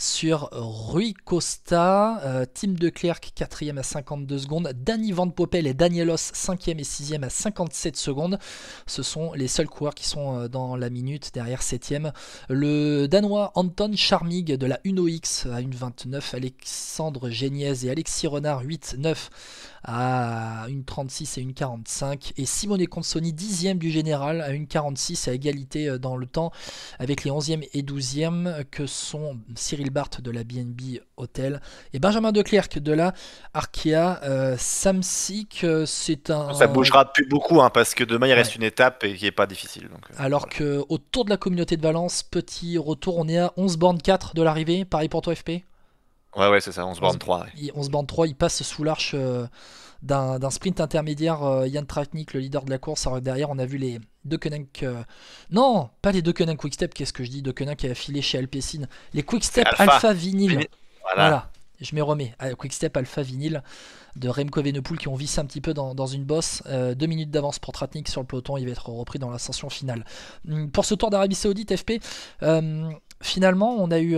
A: sur Rui Costa, Tim Declercq 4ème à 52 secondes, Danny Van Poppel et Danielos 5ème et 6ème à 57 secondes. Ce sont les seuls coureurs qui sont dans la minute derrière 7ème. Le Danois Anton Charmig de la Uno X à 1,29, Alexandre Geniez et Alexis Renard 8-9 à 1,36 et 1,45, et Simone Consoni 10ème du général à 1,46 à égalité dans le temps avec les 11e et 12e que sont Cyril Barth de la BNB Hotel et Benjamin Declercq de la Arkea Samsic. C'est
B: Ça
A: un...
B: bougera plus beaucoup hein, parce que demain il reste
A: Ouais.
B: une étape et qui est pas difficile. Donc,
A: Alors
B: voilà.
A: que autour de la communauté de Valence, petit retour, on est à 11 bornes 4 de l'arrivée, pareil pour toi FP.
B: Ouais, c'est ça, on se
A: 11,
B: borne 3. Ouais.
A: 11 bornes 3, il passe sous l'arche d'un sprint intermédiaire. Jan Tratnik, le leader de la course. Alors derrière, on a vu les Deceuninck. Non, pas les Deceuninck Quickstep. Qu'est-ce que je dis? Deceuninck qui a filé chez Alpecin. Les
B: C'est
A: Quickstep
B: Alpha.
A: Alpha Vinyl.
B: Voilà.
A: Voilà, je m'y remets. Quickstep Alpha Vinyl de Remco Evenepoel qui ont vissé un petit peu dans une bosse. 2 minutes d'avance pour Tratnik sur le peloton. Il va être repris dans l'ascension finale. Pour ce Tour d'Arabie Saoudite, FP, finalement, on a eu.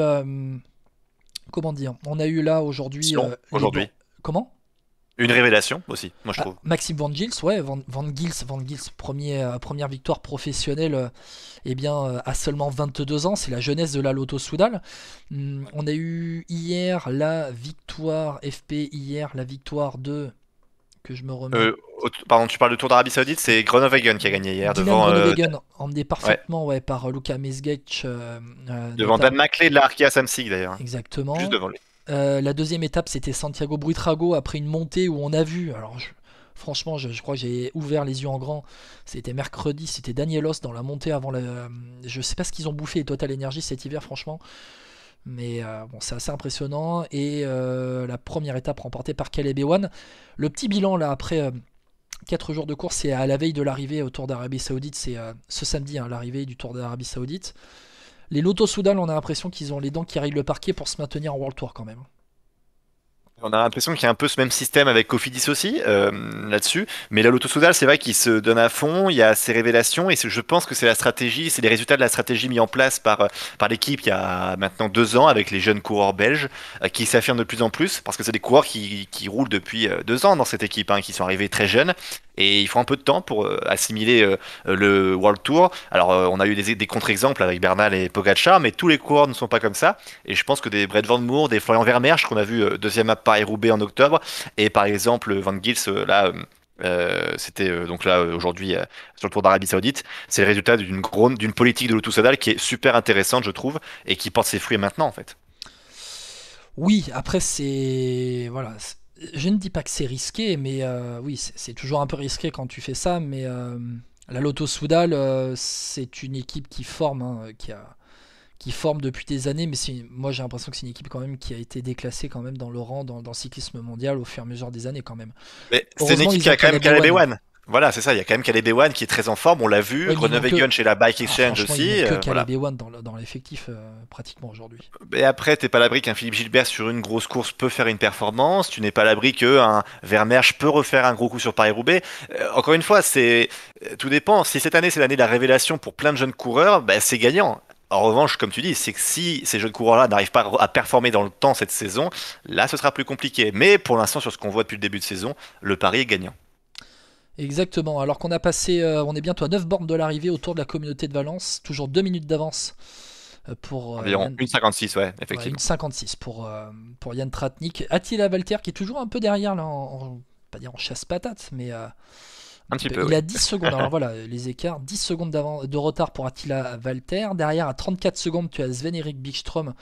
A: Comment dire? On a eu là aujourd'hui.
B: Sion, aujourd'hui.
A: Comment?
B: Une révélation aussi, moi je trouve.
A: Maxime Van Gils, ouais, Van Gils, première victoire professionnelle, eh bien, à seulement 22 ans, c'est la jeunesse de la Lotto Soudal. On a eu hier la victoire FP, la victoire de, que je me remets,
B: Pardon, tu parles de Tour d'Arabie Saoudite, c'est Groenewegen qui a gagné hier
A: Dylan
B: devant,
A: Groenewegen, emmené
B: ouais,
A: parfaitement ouais, par Luka Mesgec,
B: devant Dan Maclay de la Arkea Samsic d'ailleurs. Juste
A: exactement.
B: devant lui.
A: La deuxième étape, c'était Santiago Buitrago après une montée où on a vu. Alors, franchement, je crois que j'ai ouvert les yeux en grand. C'était mercredi, c'était Danielos dans la montée avant la. Je sais pas ce qu'ils ont bouffé Total Energy cet hiver, franchement. Mais bon, c'est assez impressionnant. Et la première étape remportée par Caleb Ewan. Le petit bilan là après 4 jours de course, c'est à la veille de l'arrivée au Tour d'Arabie Saoudite. C'est ce samedi, hein, l'arrivée du Tour d'Arabie Saoudite. Les Lotto Soudal, on a l'impression qu'ils ont les dents qui rayent le parquet pour se maintenir en World Tour quand même.
B: On a l'impression qu'il y a un peu ce même système avec Cofidis aussi là-dessus, mais la Lotto Soudal, c'est vrai qu'il se donne à fond, il y a ces révélations et je pense que c'est la stratégie, c'est les résultats de la stratégie mis en place par l'équipe il y a maintenant 2 ans avec les jeunes coureurs belges qui s'affirment de plus en plus parce que c'est des coureurs qui roulent depuis 2 ans dans cette équipe, hein, qui sont arrivés très jeunes et il faut un peu de temps pour assimiler le World Tour. Alors on a eu des contre-exemples avec Bernal et Pogacar, mais tous les coureurs ne sont pas comme ça et je pense que des Brett Van Moer, des Florian Vermeersch qu'on a vu deuxième à Paris-Roubaix en octobre et par exemple Van Gils là c'était donc là aujourd'hui sur le Tour d'Arabie Saoudite, c'est le résultat d'une politique de Lotto Soudal qui est super intéressante je trouve et qui porte ses fruits maintenant en fait.
A: Oui, après c'est voilà, je ne dis pas que c'est risqué, mais oui, c'est toujours un peu risqué quand tu fais ça. Mais la Lotto Soudal, c'est une équipe qui forme, hein, qui forme depuis des années. Mais moi, j'ai l'impression que c'est une équipe quand même qui a été déclassée quand même dans le rang, dans le cyclisme mondial au fur et à mesure des années quand même.
B: Mais c'est une
A: Heureusement,
B: équipe
A: ils
B: qui
A: ont
B: a quand même
A: Caleb
B: Caleb
A: Ewan.
B: Ewan. Voilà, c'est ça, il y a quand même Caleb Ewan qui est très en forme, on l'a vu,
A: Ouais, mais ils n'ont que,
B: Groenewegen chez la Bike
A: ah,
B: Exchange
A: franchement, ils n'ont
B: aussi,
A: que
B: voilà.
A: Caleb Ewan dans l'effectif pratiquement aujourd'hui.
B: Et après, t'es pas à l'abri qu'un Philippe Gilbert sur une grosse course peut faire une performance. Tu n'es pas à l'abri qu'un Vermeersch peut refaire un gros coup sur Paris-Roubaix. Encore une fois, tout dépend. Si cette année c'est l'année de la révélation pour plein de jeunes coureurs, bah, c'est gagnant. En revanche, comme tu dis, c'est que si ces jeunes coureurs-là n'arrivent pas à performer dans le temps cette saison, là, ce sera plus compliqué. Mais pour l'instant, sur ce qu'on voit depuis le début de saison, le pari est gagnant.
A: Exactement, alors qu'on a passé, on est bientôt à 9 bornes de l'arrivée autour de la communauté de Valence, toujours 2 minutes d'avance pour
B: Environ
A: Yann,
B: 1,56, ouais,
A: ouais,
B: effectivement.
A: 1,56 pour Yann Tratnik. Attila Valter qui est toujours un peu derrière là, pas dire en chasse-patate, mais un
B: Un
A: petit
B: petit
A: peu.
B: peu,
A: Il
B: oui.
A: a 10 secondes, alors voilà, les écarts, 10 secondes de retard pour Attila Valter. Derrière, à 34 secondes, tu as Sven-Erik Bikström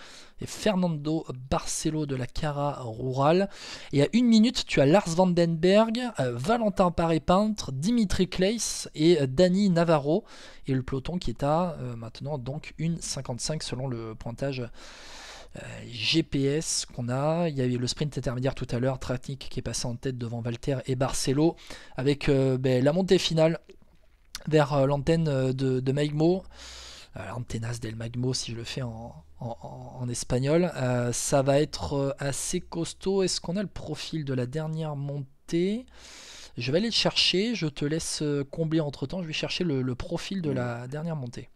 A: et Fernando Barcelo de la Cara Rural. Et à 1 minute, tu as Lars Vandenberg, Valentin Paré-Peintre, Dimitri Claes et Dani Navarro. Et le peloton qui est à maintenant donc 1,55 selon le pointage GPS qu'on a. Il y a eu le sprint intermédiaire tout à l'heure, Tratnik qui est passé en tête devant Valter et Barcelo, avec la montée finale vers l'antenne de Maigmo, Antenas del Maigmo si je le fais en espagnol. Ça va être assez costaud. Est-ce qu'on a le profil de la dernière montée? Je vais aller le chercher, je te laisse combler entre temps, je vais chercher le profil de la dernière montée.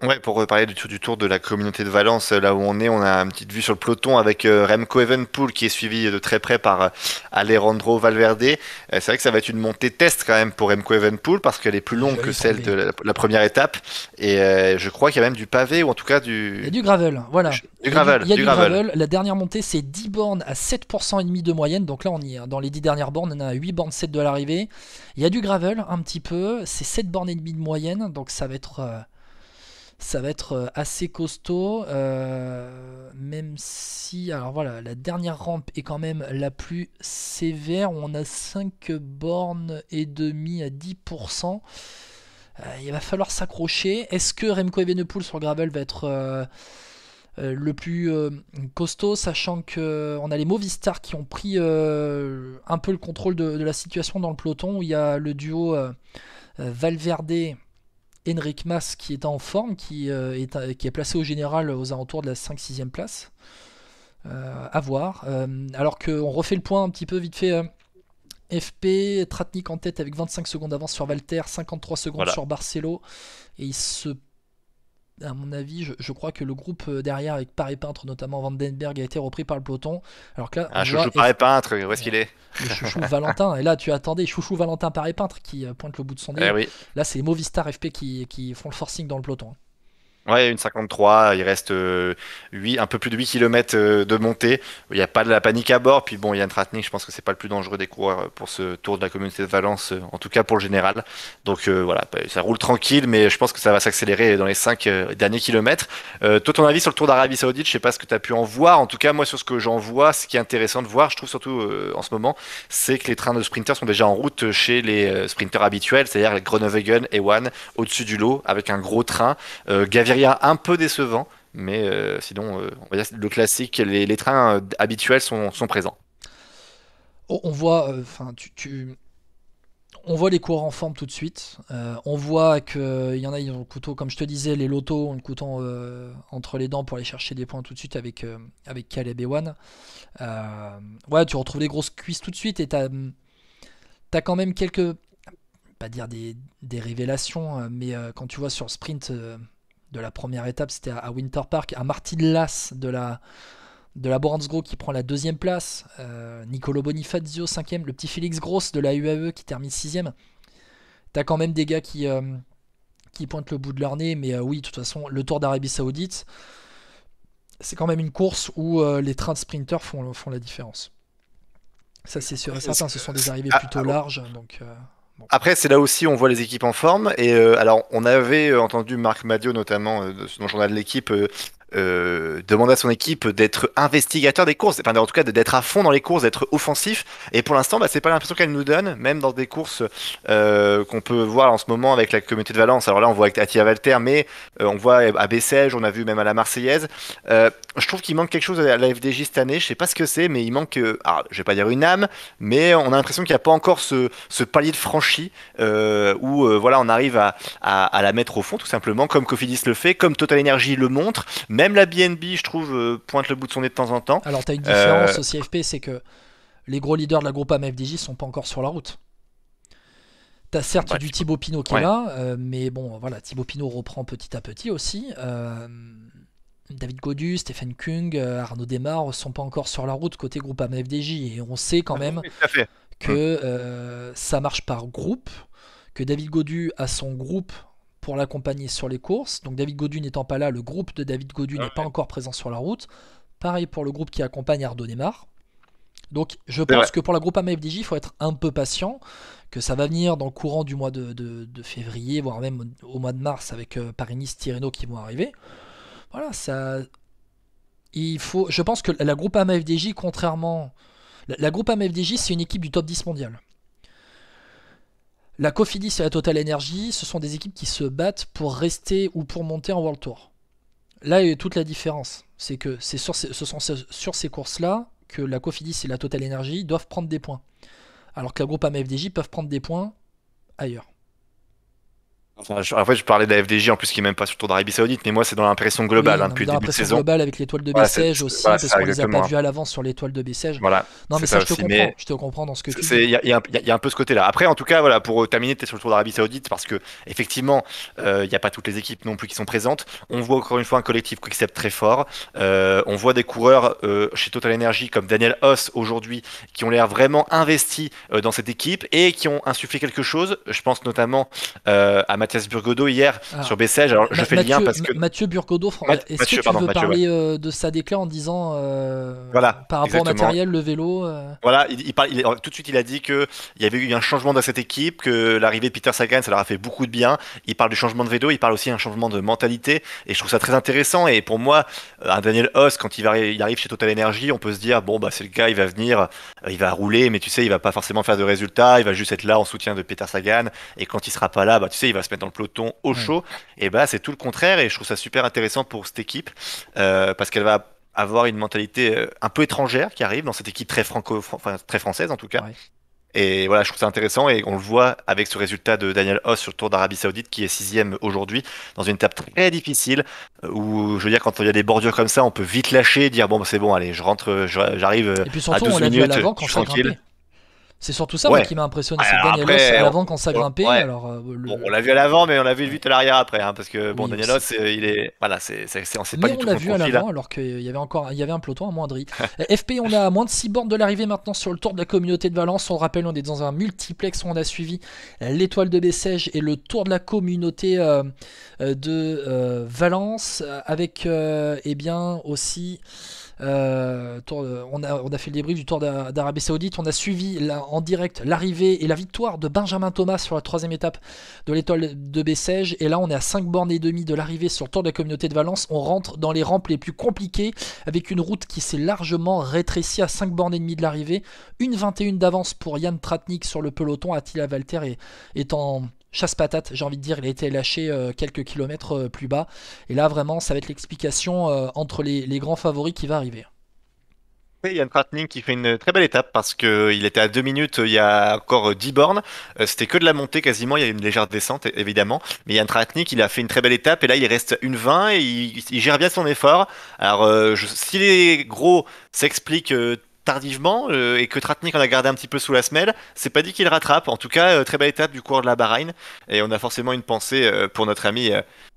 B: Ouais, pour reparler du tour de la communauté de Valence, là où on a une petite vue sur le peloton avec Remco Evenepoel qui est suivi de très près par Alejandro Valverde. C'est vrai que ça va être une montée test quand même pour Remco Evenepoel parce qu'elle est plus longue que
A: Joli
B: celle
A: tombé.
B: de la première étape. Et je crois qu'il y a même du pavé ou en tout cas
A: Il y a
B: du,
A: du gravel, voilà.
B: du
A: Il
B: gravel,
A: y a
B: du
A: du
B: gravel.
A: gravel. La dernière montée, c'est 10 bornes à 7% et demi de moyenne. Donc là, on y est. Dans les 10 dernières bornes, on a 8 bornes 7 de l'arrivée. Il y a du gravel un petit peu. C'est 7 bornes et demi de moyenne. Donc ça va être assez costaud. Même si, alors voilà, la dernière rampe est quand même la plus sévère. Où on a 5 bornes et demi à 10%. Il va falloir s'accrocher. Est-ce que Remco Evenepoel sur le gravel va être le plus costaud, sachant qu'on a les Movistar qui ont pris un peu le contrôle de la situation dans le peloton, où il y a le duo Valverde Enric Mas qui est en forme, qui est placé au général aux alentours de la 5-6e place. À voir. Alors qu'on refait le point un petit peu vite fait. FP, Tratnik en tête avec 25 secondes d'avance sur Valter, 53 secondes
B: Voilà.
A: sur Barcelo. Et à mon avis, je crois que le groupe derrière avec Paré-Peintre, notamment Vandenberg, a été repris par le peloton. Alors que là, on
B: Ah,
A: voit
B: chouchou pareil peintre, où est-ce qu'il est?
A: le chouchou Valentin. Et là, tu attendais, chouchou Valentin Paré-Peintre qui pointe le bout de son
B: Eh
A: nez.
B: oui.
A: Là, c'est les Movistar FP qui font le forcing dans le peloton.
B: Ouais, une 53, il reste un peu plus de 8 km de montée. Il n'y a pas de la panique à bord. Puis bon, Yann Tratnik, je pense que c'est pas le plus dangereux des coureurs pour ce tour de la communauté de Valence, en tout cas pour le général. Donc voilà, bah, ça roule tranquille, mais je pense que ça va s'accélérer dans les 5 derniers kilomètres. Toi, ton avis sur le tour d'Arabie Saoudite, je sais pas ce que tu as pu en voir. En tout cas, moi, sur ce que j'en vois, ce qui est intéressant de voir, je trouve surtout en ce moment, c'est que les trains de sprinters sont déjà en route chez les sprinters habituels, c'est-à-dire les Groenewegen et One, au-dessus du lot, avec un gros train. Gaviria un peu décevant, mais sinon, on va dire le classique, les trains habituels sont présents.
A: On voit, on voit les coureurs en forme tout de suite. On voit qu'il y en a, ils ont le couteau, comme je te disais, les lotos ont le couteau entre les dents pour aller chercher des points tout de suite avec Caleb Ewan. Ouais, tu retrouves les grosses cuisses tout de suite et t'as quand même quelques, pas dire des révélations, mais quand tu vois sur le sprint de la première étape, c'était à Winter Park, à Martin Lass de la Boransgro qui prend la deuxième place, Nicolo Bonifazio cinquième, le petit Félix Gross de la UAE qui termine sixième. T'as quand même des gars qui pointent le bout de leur nez, mais oui, de toute façon, le Tour d'Arabie Saoudite, c'est quand même une course où les trains de sprinters font la différence. Ça, c'est sûr et certain, ce sont des arrivées
B: Ah,
A: plutôt larges, donc bon.
B: Après, c'est là aussi où on voit les équipes en forme. Et alors, on avait entendu Marc Madio, notamment dans le journal de l'équipe, demander à son équipe d'être investigateur des courses, enfin en tout cas d'être à fond dans les courses, d'être offensif. Et pour l'instant, bah, c'est pas l'impression qu'elle nous donne, même dans des courses qu'on peut voir en ce moment avec la communauté de Valence. Alors là, on voit avec Attila Valter, mais on voit à Bessèges, on a vu même à la Marseillaise. Je trouve qu'il manque quelque chose à la FDJ cette année. Je sais pas ce que c'est, mais il manque, alors, je vais pas dire une âme, mais on a l'impression qu'il n'y a pas encore ce palier de franchi où voilà, on arrive à la mettre au fond, tout simplement, comme Cofidis le fait, comme Total Energy le montre. Même la BNB, je trouve, pointe le bout de son nez de temps en temps.
A: Alors, t'as une
B: Euh,
A: différence aussi FP, c'est que les gros leaders de la groupe AMFDJ sont pas encore sur la route. T'as certes
B: Ouais,
A: du Thibaut Pinot qui est
B: ouais.
A: là, mais bon, voilà, Thibaut Pinot reprend petit à petit aussi. David Gaudu, Stephen Kung, Arnaud Desmar ne sont pas encore sur la route côté Groupama FDJ. Et on sait quand
B: Oui,
A: même
B: oui, tout à fait. Hmm.
A: que ça marche par groupe, que David Gaudu a son groupe pour l'accompagner sur les courses. Donc David Gaudu n'étant pas là, le groupe de David Gaudu n'est pas
B: Ouais,
A: encore présent sur la route. Pareil pour le groupe qui accompagne Arnaud Desmar. Donc je
B: c'est vrai.
A: pense que pour la Groupama FDJ, il faut être un peu patient, que ça va venir dans le courant du mois de février, voire même au mois de mars avec Paris-Nice, Tirreno qui vont arriver. Voilà, ça, je pense que la Groupama FDJ, contrairement, la Groupama FDJ, c'est une équipe du top 10 mondial. La Cofidis et la Total Energy, ce sont des équipes qui se battent pour rester ou pour monter en World Tour. Là, il y a toute la différence. C'est que ce sont sur ces courses-là que la Cofidis et la Total Energy doivent prendre des points. Alors que la Groupama FDJ peuvent prendre des points ailleurs.
B: Enfin, en fait, je parlais de la FDJ en plus qui est même pas sur le Tour d'Arabie Saoudite, mais moi c'est dans l'impression globale
A: Oui, non, mais
B: depuis le
A: dans la
B: début de
A: pression
B: saison.
A: globale avec l'étoile de
B: Voilà,
A: Bessèges aussi,
B: voilà, c'est
A: parce
B: ça
A: qu'on les a pas
B: exactement.
A: vus à l'avance sur l'étoile de Bessèges.
B: Voilà,
A: Non, mais
B: c'est
A: ça,
B: ça aussi. Mais
A: je te comprends dans ce que tu dis.
B: il y a un peu ce côté-là. Après, en tout cas, voilà, pour terminer, tu es sur le Tour d'Arabie Saoudite parce que effectivement, il n'y a pas toutes les équipes non plus qui sont présentes. On voit encore une fois un collectif Quickstep très fort. On voit des coureurs chez Total Energy comme Daniel Hoss aujourd'hui qui ont l'air vraiment investis dans cette équipe et qui ont insufflé quelque chose. Je pense notamment à Mathias Burgodeau hier
A: Alors,
B: sur Bessèges. Alors, je fais le lien parce que
A: Mathieu Burgodeau, est-ce que
B: Mathieu,
A: tu
B: pardon,
A: veux
B: Mathieu, ouais.
A: parler de sa déclat en disant
B: Voilà,
A: par rapport au
B: exactement.
A: matériel, le vélo
B: Voilà, tout de suite il a dit que il y avait eu un changement dans cette équipe, que l'arrivée de Peter Sagan ça leur a fait beaucoup de bien. Il parle du changement de vélo, il parle aussi d'un changement de mentalité et je trouve ça très intéressant. Et pour moi, un Daniel Hoss quand il arrive chez Total Energy, on peut se dire bon bah c'est le gars, il va venir, il va rouler, mais tu sais il va pas forcément faire de résultats, il va juste être là en soutien de Peter Sagan et quand il sera pas là, bah tu sais il va se mettre dans le peloton au
A: Ouais.
B: chaud. Et bah c'est tout le contraire et je trouve ça super intéressant pour cette équipe parce qu'elle va avoir une mentalité un peu étrangère qui arrive dans cette équipe très enfin, très française en tout cas.
A: Ouais.
B: Et voilà, je trouve ça intéressant et on le voit avec ce résultat de Daniel Hoss sur le Tour d'Arabie Saoudite qui est sixième aujourd'hui dans une étape très difficile où je veux dire quand il y a des bordures comme ça, on peut vite lâcher, dire bon bah, c'est bon, allez, je rentre, j'arrive
A: Et puis
B: à
A: surtout, on
B: 12
A: l'a vu à
B: minutes,
A: l'avant
B: je
A: quand
B: suis
A: ça
B: tranquille.
A: grimpait. C'est surtout ça moi,
B: Ouais.
A: qui m'a impressionné, c'est que
B: Alors
A: Daniel Hoss à
B: après,
A: l'avant quand ça grimpait.
B: ouais.
A: Alors,
B: Bon, on l'a vu à l'avant, mais on l'a vu
A: ouais.
B: vite à l'arrière après, hein, parce que bon,
A: Oui
B: Daniel
A: aussi.
B: Hoss, il est, voilà, c'est pas
A: Mais
B: du
A: on
B: tout
A: l'a
B: son
A: vu à
B: profil, hein.
A: l'avant alors qu'il y avait encore il y avait un peloton amoindri. FP, on a à moins de 6 bornes de l'arrivée maintenant sur le Tour de la Communauté de Valence. On le rappelle, on est dans un multiplex où on a suivi l'étoile de Bessèges et le Tour de la Communauté de Valence avec eh bien aussi on a fait le débrief du Tour d'Arabie Saoudite. On a suivi en direct l'arrivée et la victoire de Benjamin Thomas sur la troisième étape de l'étoile de Bessèges. Et là, on est à 5 bornes et demie de l'arrivée sur le Tour de la Communauté de Valence. On rentre dans les rampes les plus compliquées avec une route qui s'est largement rétrécie à 5 bornes et demie de l'arrivée. Une 21 d'avance pour Jan Tratnik sur le peloton. Attila Valter est en chasse-patate, j'ai envie de dire. Il a été lâché quelques kilomètres plus bas. Et là, vraiment, ça va être l'explication entre les grands favoris qui va arriver.
B: Et Yann Tratnik qui fait une très belle étape parce que il était à 2 minutes il y a encore 10 bornes. C'était que de la montée quasiment, il y a une légère descente évidemment. Mais Yann Tratnik il a fait une très belle étape et là il reste une 20 et il gère bien son effort. Alors si les gros s'expliquent tardivement et que Tratnik en a gardé un petit peu sous la semelle, c'est pas dit qu'il rattrape. En tout cas, très belle étape du cours de la Bahreïn et on a forcément une pensée pour notre ami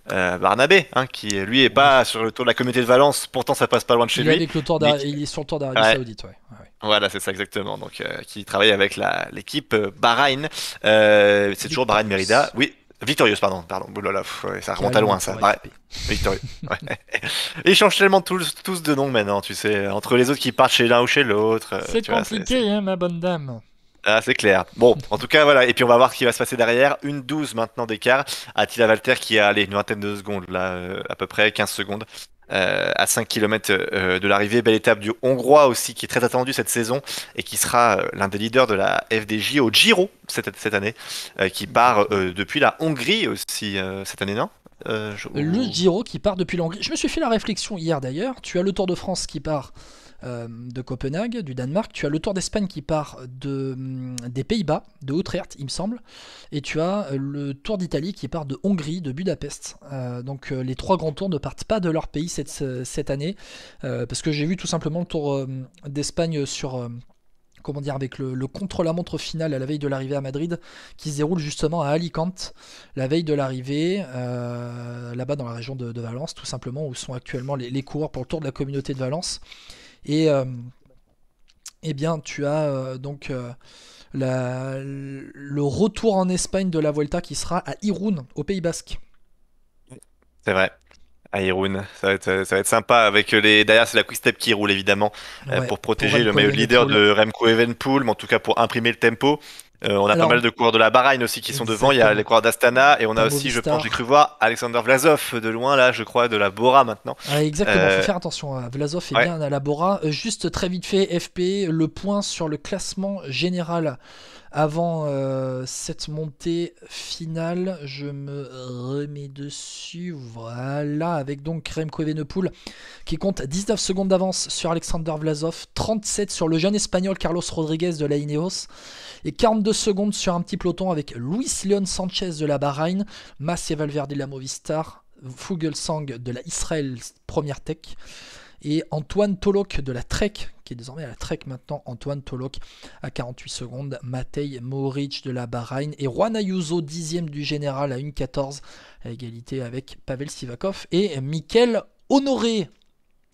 B: Barnabé, hein, qui lui est
A: Oui.
B: pas sur le Tour de la Communauté de Valence, pourtant ça passe pas loin de chez
A: Il est,
B: lui.
A: avec le tour
B: Mais
A: il est sur le Tour d'Arabie
B: ouais,
A: Saoudite. Ouais. Ouais, ouais.
B: voilà, c'est ça exactement. Donc, qui travaille avec l'équipe Bahreïn. C'est toujours Bahreïn Merida.
A: Victorieuse.
B: Oui, Victorieuse, pardon. Oh là là, ouais, ça
A: Qui est
B: remonte à
A: allemand
B: loin, ça.
A: pour
B: Ouais,
A: FP.
B: Victorieux. Ouais. Ils changent tellement tous de nom maintenant, tu sais. Entre les autres qui partent chez l'un ou chez l'autre,
A: C'est
B: tu vois,
A: compliqué, hein, ma bonne dame.
B: ah, c'est clair. Bon, en tout cas, voilà. Et puis, on va voir ce qui va se passer derrière. Une 12 maintenant d'écart. Attila Valter qui a allez, une vingtaine de secondes, là, à peu près 15 secondes. À 5 km de l'arrivée, belle étape du Hongrois aussi qui est très attendu cette saison et qui sera l'un des leaders de la FDJ au Giro cette année, qui part depuis la Hongrie aussi cette année, non?
A: Le Giro qui part depuis l'Hongrie. Je me suis fait la réflexion hier d'ailleurs. Tu as le Tour de France qui part de Copenhague, du Danemark. Tu as le Tour d'Espagne qui part des Pays-Bas, de Utrecht, il me semble. Et tu as le Tour d'Italie qui part de Hongrie, de Budapest. Donc les trois grands tours ne partent pas de leur pays cette année. Parce que j'ai vu tout simplement le Tour d'Espagne sur comment dire, avec le contre-la-montre final à la veille de l'arrivée à Madrid, qui se déroule justement à Alicante, la veille de l'arrivée, là-bas dans la région de Valence, tout simplement, où sont actuellement les coureurs pour le Tour de la Communauté de Valence. Et eh bien, tu as donc le retour en Espagne de la Vuelta qui sera à Irún, au Pays Basque.
B: C'est vrai. À Irún, ça va être sympa avec derrière c'est la Quick Step qui roule évidemment
A: Ouais,
B: pour
A: pour
B: protéger le
A: Remco
B: maillot de leader
A: Evenepoel.
B: de Remco Evenepoel, mais en tout cas pour imprimer le tempo. On a pas
A: Alors,
B: mal de coureurs de la Bahreïn aussi qui sont devant. Il y a les
A: exactement.
B: coureurs d'Astana et on a
A: T'as
B: aussi, je pense, j'ai
A: Movistar.
B: cru voir Alexander Vlasov de loin là, je crois, de la Bora maintenant.
A: Ah, exactement, faut
B: Euh,
A: faire attention. Vlasov est
B: ouais,
A: bien à la Bora. Juste très vite fait, FP, le point sur le classement général avant cette montée finale. Je me remets dessus. Voilà, avec donc Remco Evenepoel qui compte 19 secondes d'avance sur Alexander Vlasov, 37 sur le jeune espagnol Carlos Rodriguez de la Ineos et 42 secondes sur un petit peloton avec Luis Leon Sanchez de la Bahreïn, Mathieu Valverde de la Movistar, Fuglsang de la Israel Première Tech et Antoine Tolok de la Trek, qui est désormais à la Trek maintenant, Antoine Tolok à 48 secondes, Matej Mohoric de la Bahreïn et Juan Ayuso 10e du général à 1,14 à égalité avec Pavel Sivakov et Mikel Honoré.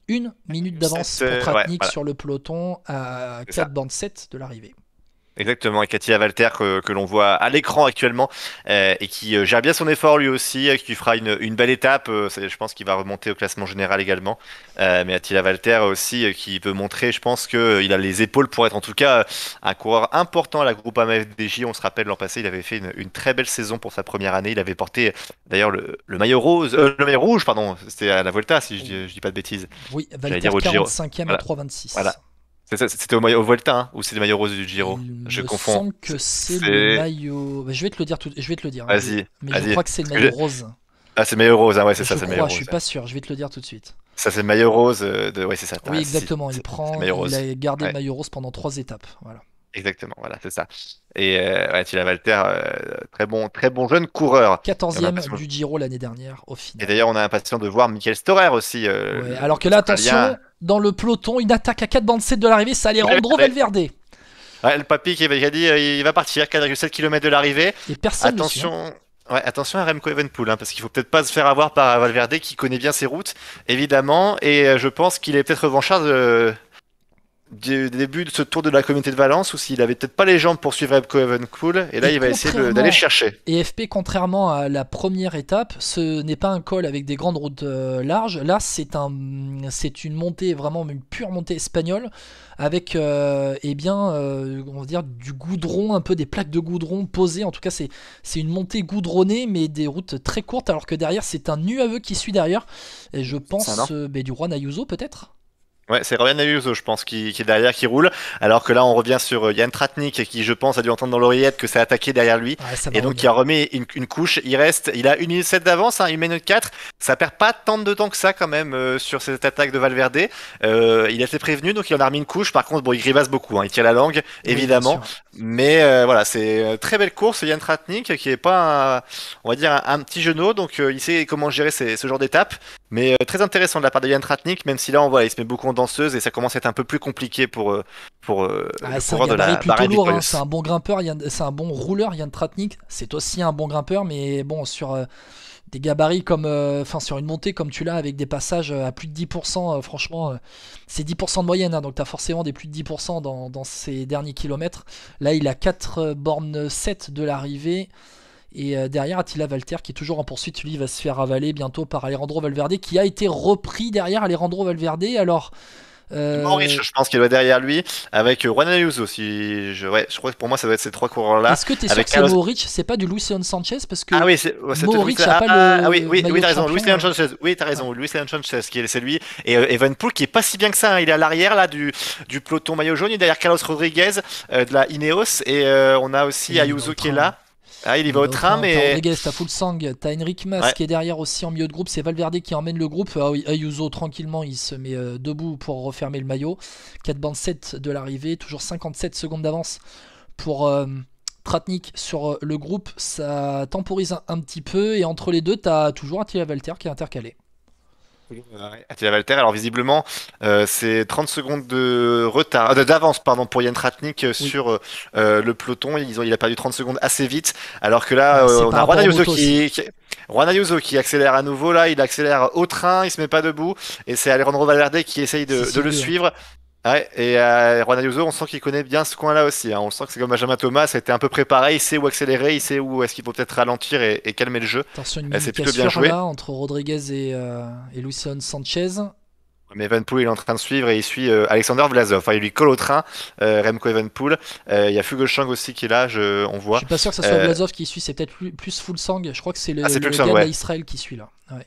A: Une minute d'avance pour
B: ouais,
A: Tratnik
B: voilà,
A: sur le peloton à
B: c'est
A: 4
B: ça.
A: bandes 7 de l'arrivée.
B: Exactement, et Katia Valter que l'on voit à l'écran actuellement et qui gère bien son effort lui aussi, qui fera une belle étape. Je pense qu'il va remonter au classement général également. Mais Attila Valter aussi qui veut montrer, je pense qu'il a les épaules pour être en tout cas un coureur important à la Groupama FDJ. On se rappelle l'an passé, il avait fait une très belle saison pour sa première année. Il avait porté d'ailleurs le maillot rose, le maillot rouge, pardon. C'était à la Volta si je dis pas de bêtises.
A: Oui,
B: J'allais
A: Valter
B: dire au Giro.
A: 45e à
B: Voilà,
A: 3,26.
B: voilà. C'était au Volta, hein, ou c'est le maillot rose du Giro?
A: Il
B: Je
A: me
B: confonds.
A: semble que c'est le
B: C'est.
A: maillot. Bah, je vais te le dire je vais te le dire, hein,
B: Vas-y,
A: mais je
B: vas-y.
A: crois que c'est le
B: Parce que
A: maillot rose.
B: Ah, c'est le maillot rose, hein, ouais, c'est ça,
A: Je
B: c'est le maillot
A: crois, je
B: rose.
A: suis pas sûr. Je vais te le dire tout de suite.
B: Ça, c'est le maillot rose Ouais, c'est ça,
A: Oui,
B: si,
A: exactement.
B: c'est le maillot
A: Il
B: rose.
A: a gardé le
B: Ouais,
A: maillot rose pendant 3 étapes. Voilà.
B: exactement, voilà, c'est ça. Et ouais, Attila Valter, très bon jeune coureur. Et on a
A: 14e
B: l'impression,
A: du Giro l'année dernière au
B: et
A: final.
B: d'ailleurs, on a l'impression de voir Michael Storer aussi,
A: Ouais. Alors que là,
B: l'Australien.
A: attention, dans le peloton, une attaque à 4 bandes 7 de l'arrivée, c'est Alejandro
B: Ouais,
A: Valverde.
B: ouais, le papy qui a dit il va partir, 4,7 km de l'arrivée.
A: Et personne ne le suit, hein.
B: Attention, ouais, attention à Remco Evenepoel, hein, parce qu'il faut peut-être pas se faire avoir par Valverde qui connaît bien ses routes, évidemment, et je pense qu'il est peut-être revanchard du début de ce tour de la communauté de Valence, où s'il avait peut-être pas les jambes pour suivre Remco Evenepoel, et là
A: Et
B: il va essayer d'aller le
A: contrairement
B: chercher.
A: Et FP, contrairement à la première étape, ce n'est pas un col avec des grandes routes larges. Là, c'est une montée, vraiment une pure montée espagnole, avec eh bien, on va dire du goudron, un peu des plaques de goudron posées. En tout cas, c'est une montée goudronnée, mais des routes très courtes, alors que derrière, c'est un nuageux qui suit derrière. Et je
B: Ça, non?
A: pense du Juan Ayuso, peut-être.
B: Ouais, c'est Ryan Ayuso, je pense, qui est derrière, qui roule. Alors que là, on revient sur Jan Tratnik, qui, je pense, a dû entendre dans l'oreillette que c'est attaqué derrière lui.
A: Ouais, ça va
B: Et donc, qui
A: revenir.
B: a remis une couche. Il a 1 minute 7 d'avance, hein, 1 minute 4. Ça perd pas tant de temps que ça, quand même, sur cette attaque de Valverde. Il a été prévenu, donc il en a remis une couche. Par contre, bon, il grimace beaucoup, hein, il tire la langue,
A: Oui, bien
B: évidemment.
A: sûr.
B: Mais voilà, c'est une très belle course, Jan Tratnik, qui est pas, on va dire, un petit genou. Donc, il sait comment gérer ce genre d'étape. Mais très intéressant de la part de Jan Tratnik, même si là, on voit, il se met beaucoup en danseuse et ça commence à être un peu plus compliqué pour
A: Ah,
B: le
A: c'est un
B: coureur de
A: gabarit
B: la
A: plutôt
B: Bahreïn
A: lourd, hein. C'est
B: Victorious.
A: un bon grimpeur, c'est un bon rouleur, Yann Tratnik. C'est aussi un bon grimpeur, mais bon, sur des gabarits comme. Enfin, sur une montée comme tu l'as, avec des passages à plus de 10%, franchement, c'est 10% de moyenne, hein, donc tu as forcément des plus de 10% dans ces derniers kilomètres. Là, il a 4 bornes 7 de l'arrivée. Et derrière, Attila Valter qui est toujours en poursuite, lui va se faire avaler bientôt par Alejandro Valverde qui a été repris derrière Alejandro Valverde. Alors,
B: Maurice,
A: euh,
B: je pense qu'il doit derrière lui, avec Juan Ayuso. Ouais, je crois que pour moi, ça doit être ces trois coureurs-là.
A: est-ce que tu es sûr
B: Avec
A: que c'est
B: Carlos.
A: Mohoric, c'est pas du Luis Leon Sanchez? Parce
B: Ah
A: que
B: oui, c'est peut-être Luis.
A: Mohoric n'a pas
B: Oui,
A: le
B: oui, oui,
A: maillot de
B: t'as raison. Luis
A: champion.
B: Leon Sanchez. Oui, t'as
A: Ouais.
B: raison. Luis Leon Sanchez, c'est lui. Et Evenepoel, qui est pas si bien que ça, hein. Il est à l'arrière là du peloton maillot jaune. Il est derrière Carlos Rodriguez de la Ineos. Et on a
A: Et
B: aussi
A: il va au
B: Ayuso qui est
A: train.
B: là. Ah, il y
A: Il
B: va au
A: va au
B: train,
A: train. T'as
B: mais
A: Rodriguez, t'as Fuglsang, t'as Enric Mas
B: ouais.
A: qui est derrière aussi en milieu de groupe. C'est Valverde qui emmène le groupe. Ah oui, Ayuso, tranquillement, il se met debout pour refermer le maillot. 4 bandes 7 de l'arrivée. Toujours 57 secondes d'avance pour Tratnik sur le groupe. Ça temporise un petit peu. Et entre les deux, t'as toujours Attila Valter qui est intercalé.
B: Attila Valter, alors visiblement, c'est 30 secondes de retard, d'avance pardon, pour Yann Tratnik
A: Oui.
B: sur le peloton. Il a perdu 30 secondes assez vite, alors que là,
A: C'est
B: on
A: par
B: a Juan
A: rapport aux
B: Ayuso
A: motos aussi.
B: Juan Ayuso qui accélère à nouveau. Là, il accélère au train, il se met pas debout, et c'est Alejandro Valverde qui essaye
A: C'est
B: de le
A: suivi, ouais.
B: suivre. Ouais, et Juan Ayuso, on sent qu'il connaît bien ce coin-là aussi, hein. On sent que c'est comme Benjamin Thomas, ça a été un peu préparé, il sait où accélérer, il sait où est-ce qu'il faut peut-être ralentir et calmer le jeu.
A: Attention, une
B: C'est
A: mini
B: plutôt bien
A: cassure
B: joué.
A: là entre Rodriguez et Lucian Sanchez.
B: Mais Evenpool il est en train de suivre et il suit Alexander Vlasov. Enfin, il lui colle au train, Remco Evenpool. Il y a Fuglsang aussi qui est là, on
A: Je
B: voit.
A: suis pas sûr que ça soit
B: Euh,
A: Vlasov qui suit, c'est peut-être plus Fulsang. Je crois que c'est
B: ah, c'est
A: le
B: Fuglsang,
A: gars de la
B: ouais.
A: Israël qui suit là. Ouais.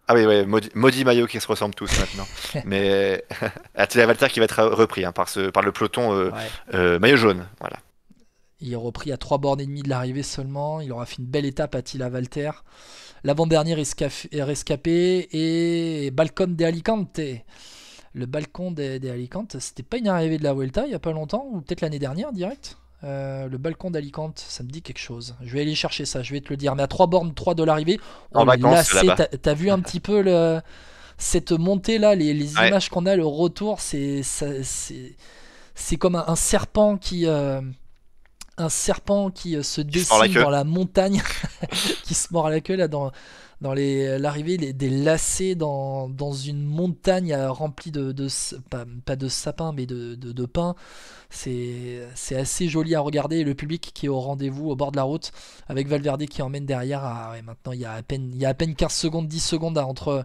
B: Ah oui, ouais, maudit maillot qui se ressemblent tous maintenant. Mais Attila Valter qui va être repris hein, par le peloton
A: Ouais.
B: maillot jaune. Voilà.
A: Il est repris à 3 bornes et demie de l'arrivée seulement. Il aura fait une belle étape à Tila Valter. L'avant-dernier est rescapé et Balcon de Alicante. Le balcon des Alicante, c'était pas une arrivée de la Vuelta il y a pas longtemps, ou peut-être l'année dernière direct. Le balcon d'Alicante, ça me dit quelque chose. Je vais aller chercher ça, je vais te le dire. Mais à 3 bornes 3 de l'arrivée,
B: En
A: oh le
B: vacances
A: lacet,
B: là-bas.
A: t'as vu un petit peu cette montée là, les
B: Ouais.
A: images qu'on a, le retour, c'est comme un serpent qui se
B: Qui se mord la
A: dessine
B: queue.
A: dans la montagne, qui se mord la queue là dans l'arrivée des lacets dans une montagne remplie pas de sapins mais de pins. C'est assez joli à regarder et le public qui est au rendez-vous au bord de la route avec Valverde qui emmène derrière. Ouais, maintenant il y a à peine 15 secondes, 10 secondes là, entre.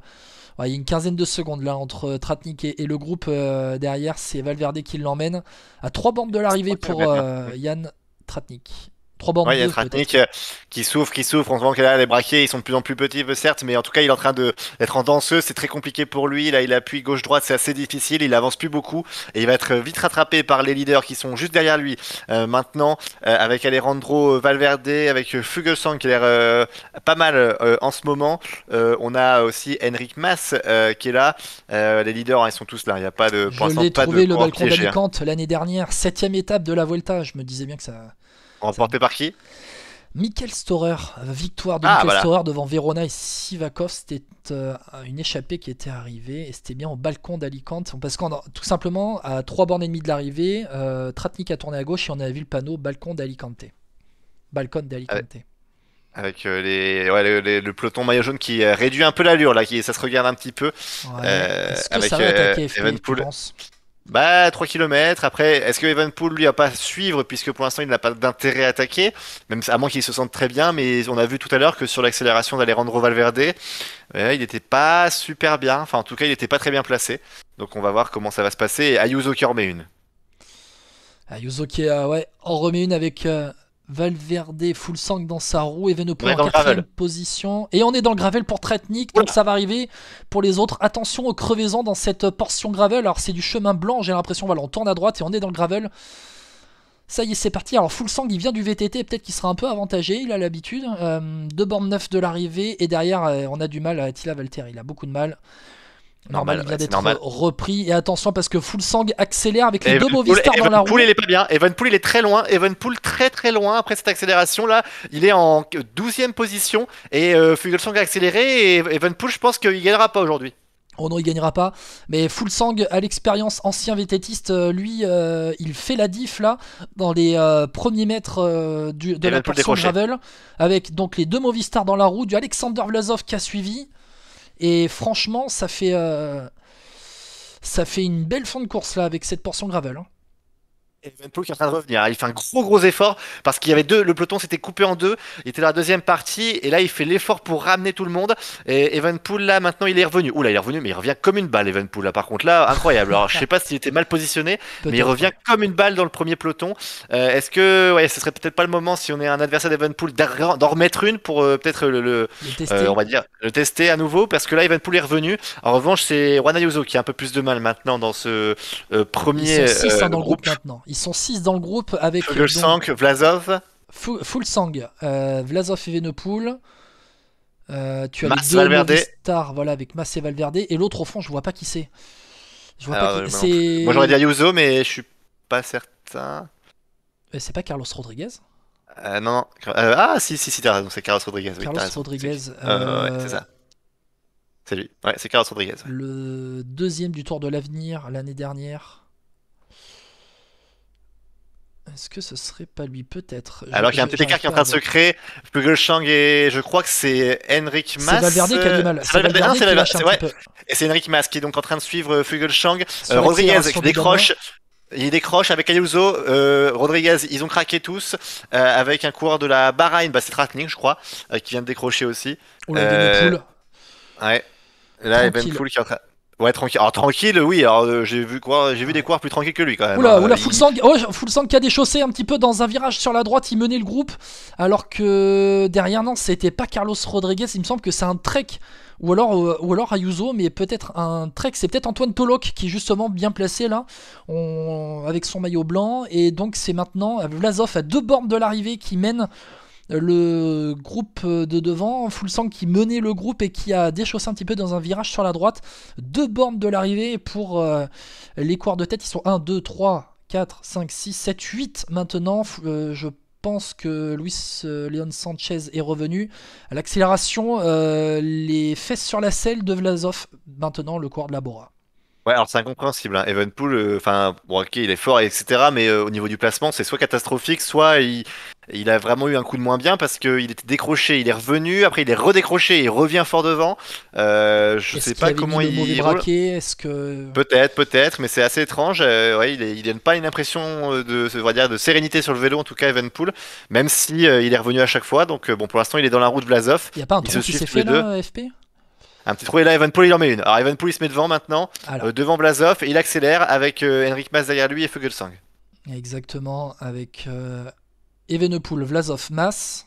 A: Ouais, il y a une quinzaine de secondes là entre Tratnik et le groupe derrière. C'est Valverde qui l'emmène à 3 bornes de
B: C'est
A: l'arrivée
B: 3
A: pour
B: km là.
A: Yann Tratnik. 3 bornes
B: Ouais, il y a
A: 2
B: Tratnik
A: peut-être.
B: qui souffre, qui souffre. On voit que là, les braquets, ils sont de plus en plus petits, certes, mais en tout cas, il est en train d'être en danseuse. C'est très compliqué pour lui. Là, il appuie gauche-droite, c'est assez difficile. Il avance plus beaucoup et il va être vite rattrapé par les leaders qui sont juste derrière lui. Maintenant, avec Alejandro Valverde, avec Fuglsang qui a l'air pas mal en ce moment. On a aussi Enric Mas qui est là. Les leaders, hein, ils sont tous là. Il n'y a pas de, pour
A: Je
B: l'instant,
A: l'ai
B: pas de
A: trouvé le
B: coureur
A: balcon
B: piégé, hein.
A: d'Alicante l'année dernière, septième étape de la Vuelta. Je me disais bien que ça.
B: Remporté par qui?
A: Mikel Storer, victoire de
B: Ah,
A: Mikel
B: voilà.
A: Storer devant Verona et Sivakov. C'était une échappée qui était arrivée et c'était bien au balcon d'Alicante. Parce qu'on tout simplement, à 3 bornes et demie de l'arrivée, Tratnik a tourné à gauche et on a vu le panneau balcon d'Alicante. Balcon d'Alicante.
B: Avec le peloton maillot jaune qui réduit un peu l'allure là, ça se regarde un petit peu
A: Ouais. Est-ce que ça
B: avec
A: va attaquer FP, tu
B: Evenpool.
A: penses?
B: Bah 3 km. Après, est-ce que Evenpool lui a pas suivre puisque pour l'instant il n'a pas d'intérêt à attaquer, même à moins qu'il se sente très bien, mais on a vu tout à l'heure que sur l'accélération d'Alejandro Valverde, il n'était pas super bien, enfin en tout cas il n'était pas très bien placé. Donc on va voir comment ça va se passer. Et Ayuso qui en remet une.
A: Ayuso qui ouais, en remet une avec Valverde, full sang dans sa roue,
B: On
A: Evenepoel
B: est
A: en
B: dans le
A: quatrième
B: gravel.
A: position. Et on est dans le gravel pour Tretnik, donc
B: Oula.
A: ça va arriver pour les autres. Attention aux crevaisons dans cette portion gravel. Alors c'est du chemin blanc, j'ai l'impression. Voilà, on tourne à droite et on est dans le gravel. Ça y est, c'est parti. Alors full sang, il vient du VTT, peut-être qu'il sera un peu avantagé, il a l'habitude. 2 bornes 9 de l'arrivée et derrière, on a du mal à Attila Valter. Il a beaucoup de mal. Normal,
B: Normal,
A: il vient
B: ouais, c'est
A: d'être
B: normal.
A: repris. Et attention parce que full sang accélère avec les deux
B: Evenpool,
A: Movistar dans la
B: Evenpool,
A: roue.
B: il est pas bien. Evenpool, il est très loin. Evenpool, très très loin après cette accélération là. Il est en 12e position et Fuglsang a accéléré et Evenpool, je pense qu'il gagnera pas aujourd'hui.
A: Oh non, il gagnera pas. Mais Full Sang, à l'expérience, ancien VTTiste, lui, il fait la diff là, dans les premiers mètres de la
B: Evenpool
A: portion
B: décroché.
A: gravel, avec donc les deux Movistar dans la roue, du Alexander Vlasov qui a suivi. Et franchement, ça fait une belle fin de course là, avec cette portion gravel, hein.
B: Evenpool qui est en train de revenir. Il fait un gros effort parce qu'il y avait le peloton s'était coupé en deux. Il était dans la deuxième partie et là il fait l'effort pour ramener tout le monde. Et Evenpool là maintenant il est revenu. Oula il est revenu mais il revient comme une balle Evenpool là par contre là incroyable. Alors je sais pas s'il était mal positionné mais il
A: Peut-être,
B: revient
A: ouais.
B: comme une balle dans le premier peloton. Est-ce que ouais ce serait peut-être pas le moment si on est un adversaire d'Evenpool d'en remettre une pour peut-être
A: Le
B: on
A: tester.
B: va dire le tester à nouveau parce que là Evenpool est revenu. En revanche c'est Juan Ayuso qui a un peu plus de mal maintenant dans ce
A: Ils
B: premier
A: sont 6 dans le groupe
B: groupe.
A: maintenant. Ils sont 6 dans le groupe avec donc
B: Fuglsang, Vlasov,
A: Full Sang, Vlasov et Venepool. Tu as les
B: Mas,
A: deux
B: Valverde.
A: Movistar, voilà, avec Mas et Valverde. Et l'autre au fond, je vois pas qui c'est. Je vois pas
B: Alors,
A: qui.
B: moi non plus. Moi j'aurais dit
A: C'est.
B: Ayuso, mais je suis pas certain.
A: C'est pas Carlos Rodriguez.
B: Non, non. Ah, si, t'as raison, c'est Carlos Rodriguez. Oui,
A: Carlos
B: t'as raison.
A: Rodriguez.
B: Ouais, c'est ça. C'est lui. Ouais, c'est Carlos Rodriguez.
A: Le deuxième du Tour de l'Avenir l'année dernière. Est-ce que ce serait pas lui? Peut-être.
B: Alors qu'il y a un petit écart
A: J'arrive
B: qui est en
A: pas à
B: train de se
A: voir.
B: créer. Pugelsang et je crois que c'est Henrik
A: C'est
B: Mas.
A: Valverde qui a du mal.
B: C'est
A: C'est
B: Valverde. Non,
A: Valverde
B: c'est
A: qui
B: Valverde.
A: lâche un petit
B: Ouais.
A: peu.
B: Et c'est Henrik Mas qui est donc en train de suivre Fugelsang.
A: Sur
B: Rodriguez qui
A: l'accélération du Danois.
B: décroche. Il décroche avec Ayuso. Rodriguez, ils ont craqué tous. Avec un coureur de la Bahreïn, bah, c'est Tratnik, je crois, qui vient de décrocher aussi.
A: Oula,
B: Euh,
A: Evenepoel.
B: ouais. Là,
A: Tranquille.
B: Evenpool qui est en train. Ouais, tranquille. Alors, tranquille, oui. Alors, j'ai vu quoi? J'ai vu des
A: Ouais.
B: coureurs plus tranquilles que lui quand même,
A: Oula,
B: hein.
A: oula, Fulsang, oh, Fulsang qui a déchaussé un petit peu dans un virage sur la droite, il menait le groupe, alors que derrière, non, c'était pas Carlos Rodriguez, il me semble que c'est un Trek, ou alors Ayuso, mais peut-être un Trek, c'est peut-être Antoine Tolok qui est justement bien placé là, avec son maillot blanc, et donc c'est maintenant Vlasov à 2 bornes de l'arrivée qui mène le groupe de devant, Fulsang qui menait le groupe et qui a déchaussé un petit peu dans un virage sur la droite. 2 bornes de l'arrivée pour les coureurs de tête. Ils sont 1, 2, 3, 4, 5, 6, 7, 8 maintenant. Je pense que Luis Leon Sanchez est revenu. À l'accélération, les fesses sur la selle de Vlasov, maintenant le coureur de la Bora.
B: Ouais, alors c'est incompréhensible, hein. Evenpool, enfin, bon, ok, il est fort, etc. Mais au niveau du placement, c'est soit catastrophique, soit il a vraiment eu un coup de moins bien parce qu'il était décroché, il est revenu, après il est redécroché, il revient fort devant. Je
A: Est-ce
B: sais
A: qu'il
B: pas
A: avait mis
B: comment
A: le mauvais
B: il roule.
A: braquet? Est-ce que...
B: Peut-être, mais c'est assez étrange. Ouais, il donne pas une impression on va dire, de sérénité sur le vélo, en tout cas, Evenpool, même si il est revenu à chaque fois. Donc, bon, pour l'instant, il est dans la roue de Vlasov.
A: Il n'y a pas un
B: Ils
A: trou
B: se
A: qui
B: suivent
A: s'est
B: tous
A: fait
B: les deux.
A: là, FP?
B: Un petit trou, et là, Evenpool, il en met une. Alors, Evenpool, il se met devant maintenant,
A: Alors,
B: devant Vlasov, et il accélère avec Henrik Mas derrière lui et Fuglsang.
A: exactement, avec Evenepoel, Vlasov, Mas,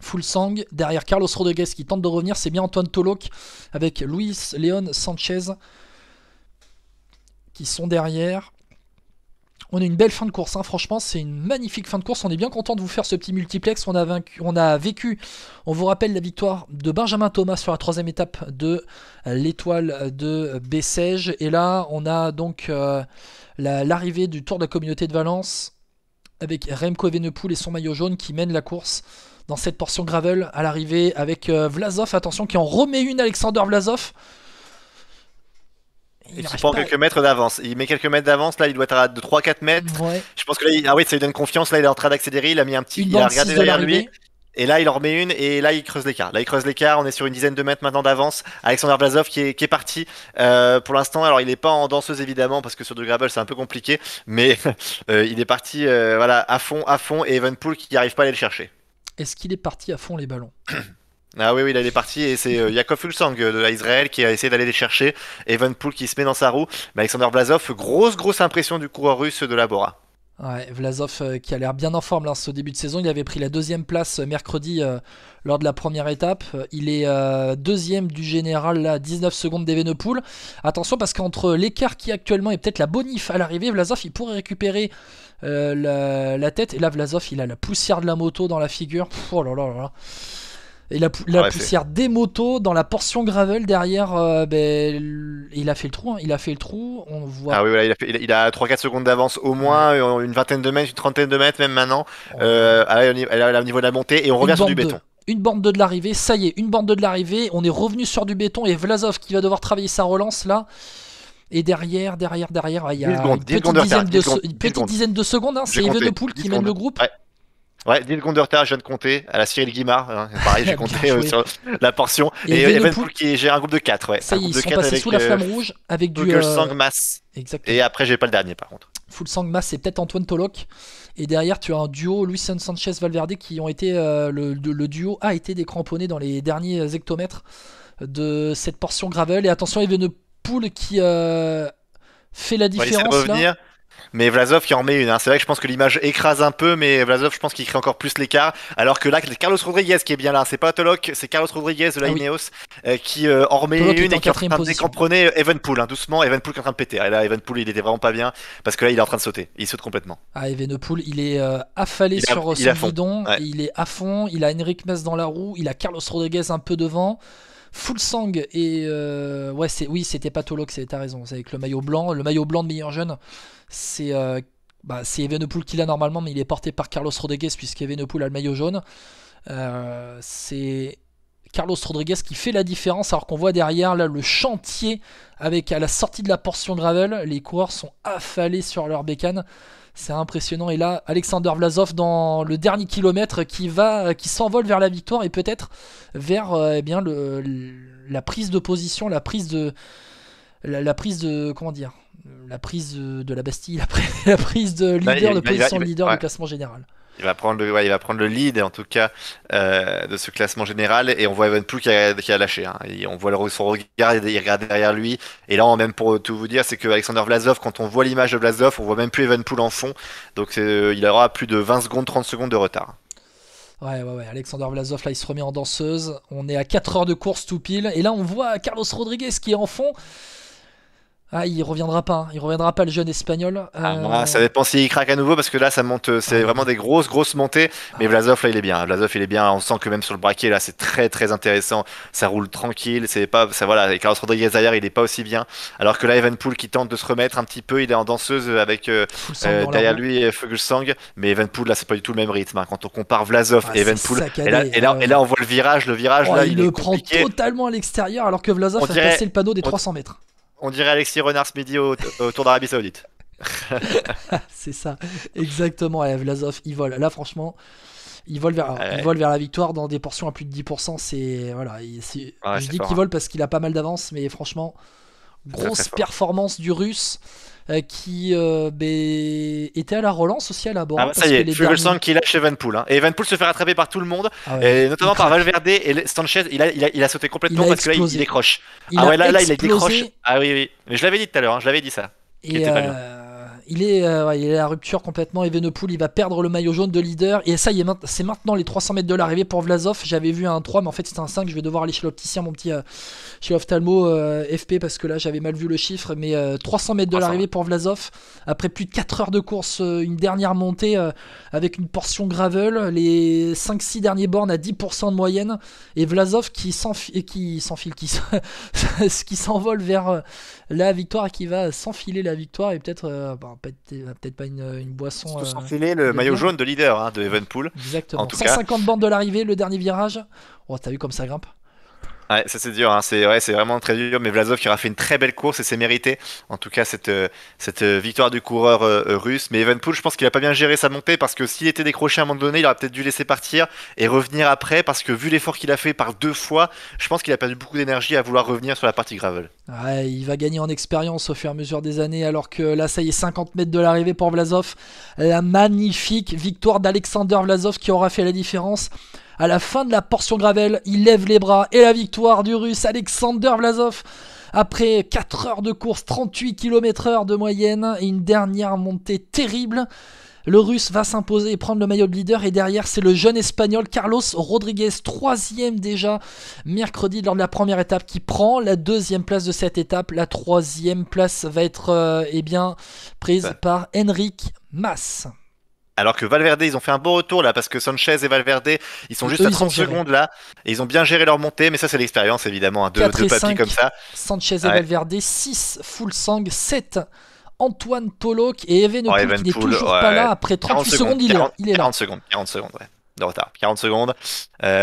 A: Fulsang, derrière Carlos Rodriguez qui tente de revenir, c'est bien Antoine Tolok avec Luis Leon Sanchez qui sont derrière. On a une belle fin de course, hein. Franchement c'est une magnifique fin de course, on est bien content de vous faire ce petit multiplex, on a vécu, on vous rappelle la victoire de Benjamin Thomas sur la 3ème étape de l'étoile de Bessèges, et là on a donc l'arrivée du Tour de la Communauté de Valence, avec Remco Evenepoel et son maillot jaune qui mène la course dans cette portion gravel à l'arrivée avec Vlasov, attention qui en remet une, Alexander Vlasov. Il
B: Et qui
A: n'arrive
B: prend
A: pas.
B: quelques mètres d'avance. Il met quelques mètres d'avance, là, il doit être à 3-4 mètres.
A: Ouais,
B: Je pense que là, ah oui, ça lui donne confiance. Là, il est en train d'accélérer. Il a mis un petit.
A: une
B: Il a
A: bande 6
B: regardé
A: de
B: derrière lui.
A: l'arrivée.
B: Et là, il en remet une. Et là, il creuse l'écart. Là, il creuse l'écart. On est sur une dizaine de mètres maintenant d'avance. Alexander Vlasov qui est parti. Pour l'instant, alors, il n'est pas en danseuse, évidemment, parce que sur du gravel, c'est un peu compliqué. Mais il est parti voilà, à fond, à fond. Et Evenpool qui n'arrive pas à aller le chercher.
A: Est-ce qu'il est parti à fond les ballons?
B: Ah oui, oui, là, il est parti et c'est Yakov Fuglsang de Israël qui a essayé d'aller les chercher. Evenpool qui se met dans sa roue. Mais Alexander Vlasov, grosse impression du coureur russe de la Bora.
A: Ouais, Vlasov qui a l'air bien en forme là, ce début de saison. Il avait pris la 2ème place mercredi lors de la première étape. Il est 2ème du général là, 19 secondes d'Evenepoel. Attention parce qu'entre l'écart qui actuellement et peut-être la bonif à l'arrivée, Vlasov il pourrait récupérer la tête. Et là Vlasov il a la poussière de la moto dans la figure. Pff, oh là là là là. Et la
B: Ah ouais,
A: poussière des motos dans la portion gravel derrière, il a fait le trou, hein. Il a fait le trou, on voit.
B: Ah oui, voilà, il a 3-4 secondes d'avance au
A: Ouais.
B: moins, une vingtaine de mètres, une trentaine de mètres même maintenant.
A: On a
B: Ah là, elle est au niveau de la montée et on
A: une
B: revient sur du
A: bande 2.
B: béton.
A: Une bande 2 de l'arrivée, ça y est, une bande 2 de l'arrivée, on est revenu sur du béton et Vlasov qui va devoir travailler sa relance là. Et derrière, il y
B: 10
A: a
B: secondes,
A: une
B: 10
A: petite
B: secondes de retard,
A: dizaine
B: 10
A: de,
B: secondes,
A: une
B: 10
A: petite
B: secondes.
A: dizaine de secondes, hein.
B: J'ai
A: C'est
B: compté,
A: Evenepoel
B: 10
A: qui mène
B: secondes.
A: le groupe.
B: Ouais. Ouais, 10 secondes de retard, je viens de compter, à la Cyril Guimard, hein. Pareil, j'ai
A: Bien
B: compté
A: joué.
B: sur la portion.
A: Et
B: Et
A: Evenepoel,
B: Evenpool qui gère un groupe de 4, ouais.
A: ça
B: Un
A: y est,
B: groupe
A: ils
B: de
A: sont
B: 4
A: passés sous
B: avec
A: la flamme rouge avec du.
B: Fuglsang, Mas. Et
A: Exactement.
B: après, j'ai pas le dernier par contre.
A: Fulsang Mas, c'est peut-être Antoine Tolok. Et derrière, tu as un duo, Luis Sanchez Valverde, qui ont été. Le duo a été décramponné dans les derniers hectomètres de cette portion gravel. Et attention, Evenepoel qui fait la
B: Ouais, il essaie de
A: différence là.
B: revenir. Mais Vlasov qui en met une, hein. C'est vrai que je pense que l'image écrase un peu, mais Vlasov, je pense qu'il crée encore plus l'écart. Alors que là, c'est Carlos Rodriguez qui est bien là. C'est pas Tolok, c'est Carlos Rodriguez de la
A: Ah oui,
B: Ineos qui en remet
A: Tolok est
B: une
A: en
B: et qui est en train
A: 4ème
B: de
A: position.
B: décamponner Evenpool, hein, doucement. Evenpool qui est en train de péter. Et là, Evenpool, il était vraiment pas bien parce que là, il est en train de sauter. Il saute complètement.
A: Ah, Evenepoel, il est affalé sur
B: Il est
A: son
B: à fond.
A: guidon.
B: Ouais.
A: Il est à fond. Il a Henrik Mas dans la roue. Il a Carlos Rodriguez un peu devant. Fulsang et ouais, oui, c'était pas Tolok, t'as raison. C'est avec le maillot blanc de meilleur jeune. C'est c'est Evenepoel qui l'a normalement, mais il est porté par Carlos Rodriguez puisqu'Evenepoel a le maillot jaune. C'est Carlos Rodriguez qui fait la différence, alors qu'on voit derrière là le chantier avec à la sortie de la portion gravel, les coureurs sont affalés sur leur bécane. C'est impressionnant. Et là, Alexander Vlasov dans le dernier kilomètre qui s'envole vers la victoire et peut-être vers la prise de position, la prise de comment dire, la prise de la Bastille, la prise de leader, de position de leader du classement général.
B: Il va prendre le lead en tout cas de ce classement général, et on voit Evenepoel qui a lâché. Hein. On voit son regard, il regarde derrière lui. Et là, même pour tout vous dire, c'est que Alexander Vlasov, quand on voit l'image de Vlasov, on voit même plus Evenepoel en fond. Donc il aura plus de 20 secondes, 30 secondes de retard.
A: Ouais. Alexander Vlasov, là, il se remet en danseuse. On est à 4 heures de course tout pile. Et là, on voit Carlos Rodriguez qui est en fond. Ah, il reviendra pas le jeune espagnol.
B: Ça dépend s'il craque à nouveau, parce que là ça monte, c'est vraiment des grosses montées. Mais Vlasov là il est bien. On sent que même sur le braquet là c'est très très intéressant. Ça roule tranquille, c'est pas ça voilà. Et Carlos Rodriguez derrière il est pas aussi bien. Alors que là Evenepoel qui tente de se remettre un petit peu, il est en danseuse avec derrière lui Fuglsang. Mais Evenepoel là c'est pas du tout le même rythme. Hein. Quand on compare Vlasov et Evenepoel, et là on voit le virage là
A: il le prend totalement à l'extérieur, alors que Vlasov a passé le panneau des 300 mètres.
B: On dirait Alexis Renard-Smedy au Tour d'Arabie Saoudite.
A: C'est ça, exactement. Vlasov, il vole. Là, franchement, il vole vers la victoire dans des portions à plus de 10%. Je dis qu'il vole parce qu'il a pas mal d'avance, mais franchement, grosse performance du Russe qui était à la relance aussi à la Bora.
B: Ça y est, Fuglsang qui lâche Evenepoel. Hein. Et Evenepoel se fait rattraper par tout le monde, et notamment par Valverde et Sanchez. Il a sauté complètement parce que là il décroche. Là il décroche. Ah oui. Mais je l'avais dit tout à l'heure, je l'avais dit ça.
A: Il est à la rupture complètement. Evenepoel, il va perdre le maillot jaune de leader. Et ça y est, c'est maintenant les 300 mètres de l'arrivée pour Vlasov. J'avais vu un 3, mais en fait c'était un 5. Je vais devoir aller chez l'opticien, mon petit chez l'ophtalmo FP, parce que là j'avais mal vu le chiffre. Mais 300 mètres de l'arrivée pour Vlasov. Après plus de 4 heures de course, une dernière montée avec une portion gravel. Les 5-6 derniers bornes à 10% de moyenne. Et Vlasov qui s'envole vers la victoire, et qui va s'enfiler la victoire. Et peut-être peut-être pas une boisson.
B: S'enfiler le maillot jaune de leader de Evenepoel.
A: Exactement. 150 bornes de l'arrivée, le dernier virage. Oh, t'as vu comme ça grimpe?
B: Ouais, ça c'est dur, hein. C'est vraiment très dur, mais Vlasov qui aura fait une très belle course et c'est mérité. En tout cas, cette victoire du coureur russe. Mais Evenepoel, je pense qu'il a pas bien géré sa montée, parce que s'il était décroché à un moment donné, il aurait peut-être dû laisser partir et revenir après, parce que vu l'effort qu'il a fait par 2 fois, je pense qu'il a perdu beaucoup d'énergie à vouloir revenir sur la partie gravel.
A: Ouais, il va gagner en expérience au fur et à mesure des années, alors que là, ça y est, 50 mètres de l'arrivée pour Vlasov. La magnifique victoire d'Alexander Vlasov qui aura fait la différence. À la fin de la portion gravel, il lève les bras, et la victoire du Russe Alexander Vlasov après 4 heures de course, 38 km/h de moyenne, et une dernière montée terrible. Le Russe va s'imposer et prendre le maillot de leader, et derrière c'est le jeune Espagnol Carlos Rodriguez, 3ème déjà mercredi lors de la première étape, qui prend la 2ème place de cette étape. La 3ème place va être prise par Enric Mas.
B: Alors que Valverde, ils ont fait un beau retour là, parce que Sanchez et Valverde, ils sont juste à 30 secondes là, et ils ont bien géré leur montée, mais ça c'est l'expérience évidemment, deux papis comme ça.
A: Sanchez et Valverde, 6 Fuglsang, 7 Antoine Tolok, et Evenepoel qui n'est toujours pas là après 38 secondes, il est là.
B: 40 secondes de retard. 40 secondes